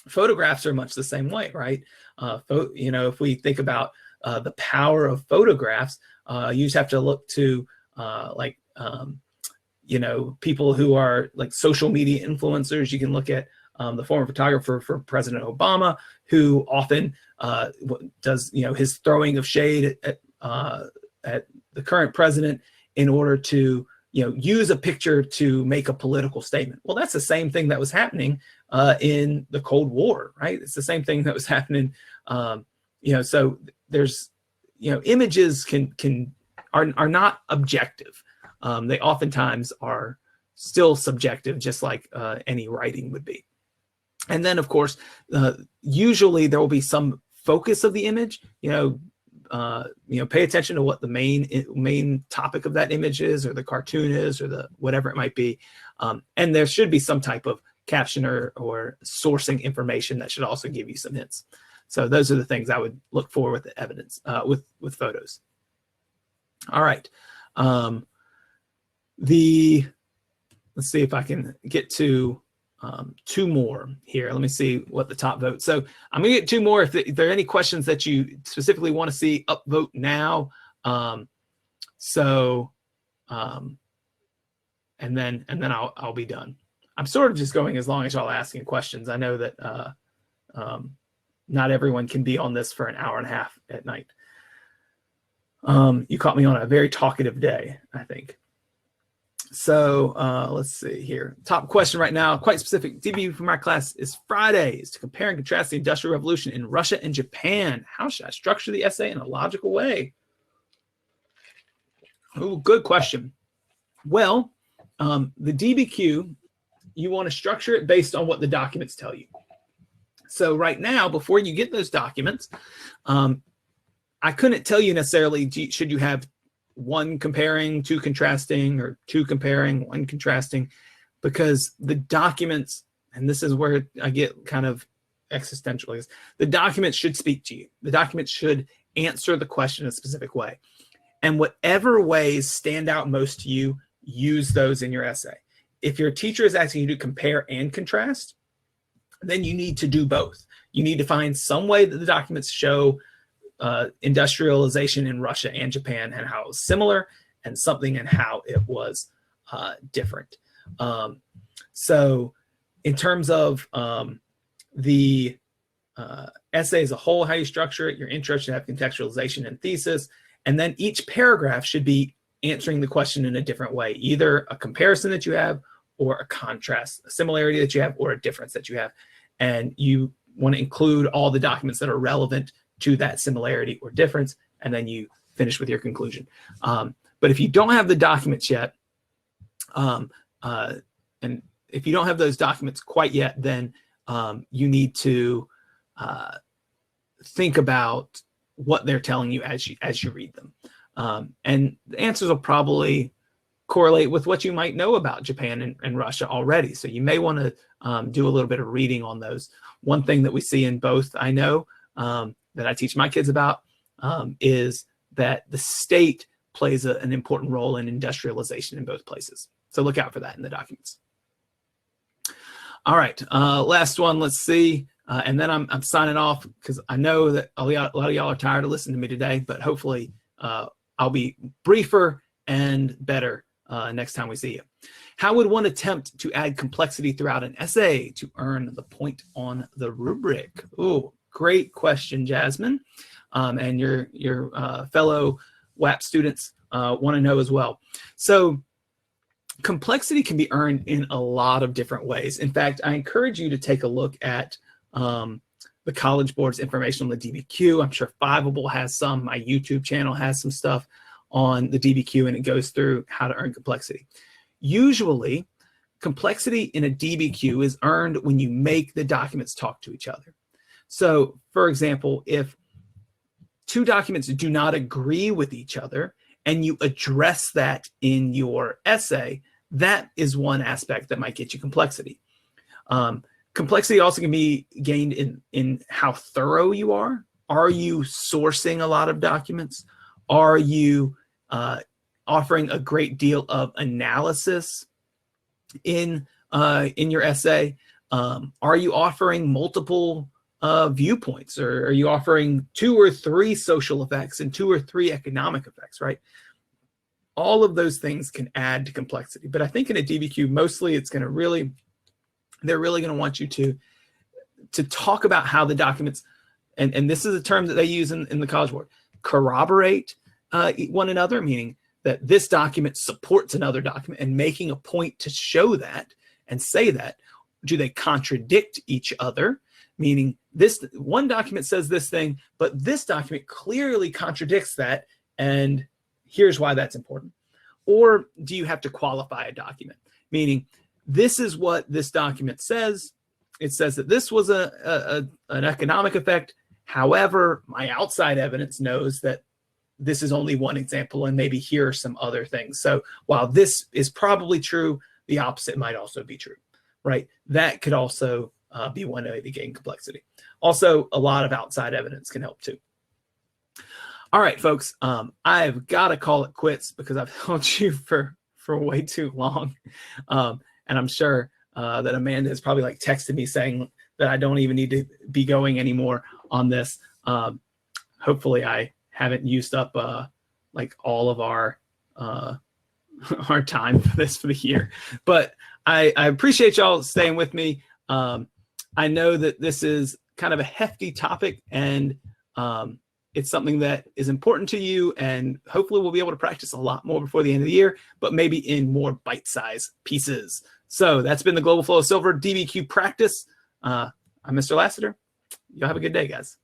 Photographs are much the same way, right? If we think about the power of photographs, you just have to look to people who are like social media influencers. You can look at the former photographer for President Obama, who often does his throwing of shade at the current president in order to use a picture to make a political statement. Well, that's the same thing that was happening in the Cold War, right? It's the same thing that was happening. So there's images are not objective. They oftentimes are still subjective, just like any writing would be. And then, of course, usually there will be some focus of the image. Pay attention to what the main topic of that image is, or the cartoon is, or the whatever it might be. And there should be some type of caption or sourcing information that should also give you some hints. So those are the things I would look for with the evidence, with photos. All right. Let's see if I can get to two more here. Let me see what the top vote. So I'm gonna get two more. If there are any questions that you specifically want to see upvote now, and then I'll be done. I'm sort of just going as long as y'all asking questions. I know that not everyone can be on this for an hour and a half at night. You caught me on a very talkative day, I think. So let's see here. Top question right now, quite specific. DBQ for my class is Fridays to compare and contrast the Industrial Revolution in Russia and Japan. How should I structure the essay in a logical way? Oh, good question. Well, the DBQ, you want to structure it based on what the documents tell you. So right now, before you get those documents, I couldn't tell you necessarily, should you have one comparing, two contrasting, or two comparing, one contrasting, because the documents, and this is where I get kind of existential, is the documents should speak to you. The documents should answer the question in a specific way. And whatever ways stand out most to you, use those in your essay. If your teacher is asking you to compare and contrast, then you need to do both. You need to find some way that the documents show industrialization in Russia and Japan and how it was similar, and something and how it was different. So in terms of the essay as a whole, how you structure it, your intro should have contextualization and thesis, and then each paragraph should be answering the question in a different way, either a comparison that you have or a contrast, a similarity that you have or a difference that you have. And you want to include all the documents that are relevant to that similarity or difference, and then you finish with your conclusion. But if you don't have the documents yet, and if you don't have those documents quite yet, then you need to think about what they're telling you as you read them. And the answers will probably correlate with what you might know about Japan and Russia already. So you may want to do a little bit of reading on those. One thing that we see in both, I know, that I teach my kids about, is that the state plays an important role in industrialization in both places. So look out for that in the documents. All right, last one, let's see. And then I'm signing off, because I know that a lot of y'all are tired of listening to me today, but hopefully I'll be briefer and better next time we see you. How would one attempt to add complexity throughout an essay to earn the point on the rubric? Ooh, great question, Jasmine. And your fellow WAP students want to know as well. So complexity can be earned in a lot of different ways. In fact, I encourage you to take a look at the College Board's information on the DBQ. I'm sure Fiveable has some. My YouTube channel has some stuff on the DBQ, and it goes through how to earn complexity. Usually, complexity in a DBQ is earned when you make the documents talk to each other. So, for example, if two documents do not agree with each other and you address that in your essay, that is one aspect that might get you complexity. Complexity also can be gained in how thorough you are. Are you sourcing a lot of documents? Are you offering a great deal of analysis in your essay? Are you offering multiple viewpoints, or are you offering 2 or 3 social effects and 2 or 3 economic effects, right? All of those things can add to complexity. But I think in a DBQ, mostly it's going to really, they're really going to want you to talk about how the documents, and this is a term that they use in the College Board, corroborate one another, meaning that this document supports another document, and making a point to show that and say that. Do they contradict each other? Meaning this one document says this thing, but this document clearly contradicts that, and here's why that's important. Or do you have to qualify a document? Meaning this is what this document says. It says that this was an economic effect. However, my outside evidence knows that this is only one example, and maybe here are some other things. So while this is probably true, the opposite might also be true, right? That could also be one way to gain complexity. Also, a lot of outside evidence can help too. All right, folks, I've got to call it quits because I've held you for way too long. And I'm sure that Amanda is probably like texting me saying that I don't even need to be going anymore on this. Hopefully I haven't used up like all of our time for this for the year. But I appreciate y'all staying with me. I know that this is kind of a hefty topic, and it's something that is important to you, and hopefully we'll be able to practice a lot more before the end of the year, but maybe in more bite-sized pieces. So that's been the Global Flow of Silver DBQ practice. I'm Mr. Lassiter. Y'all have a good day, guys.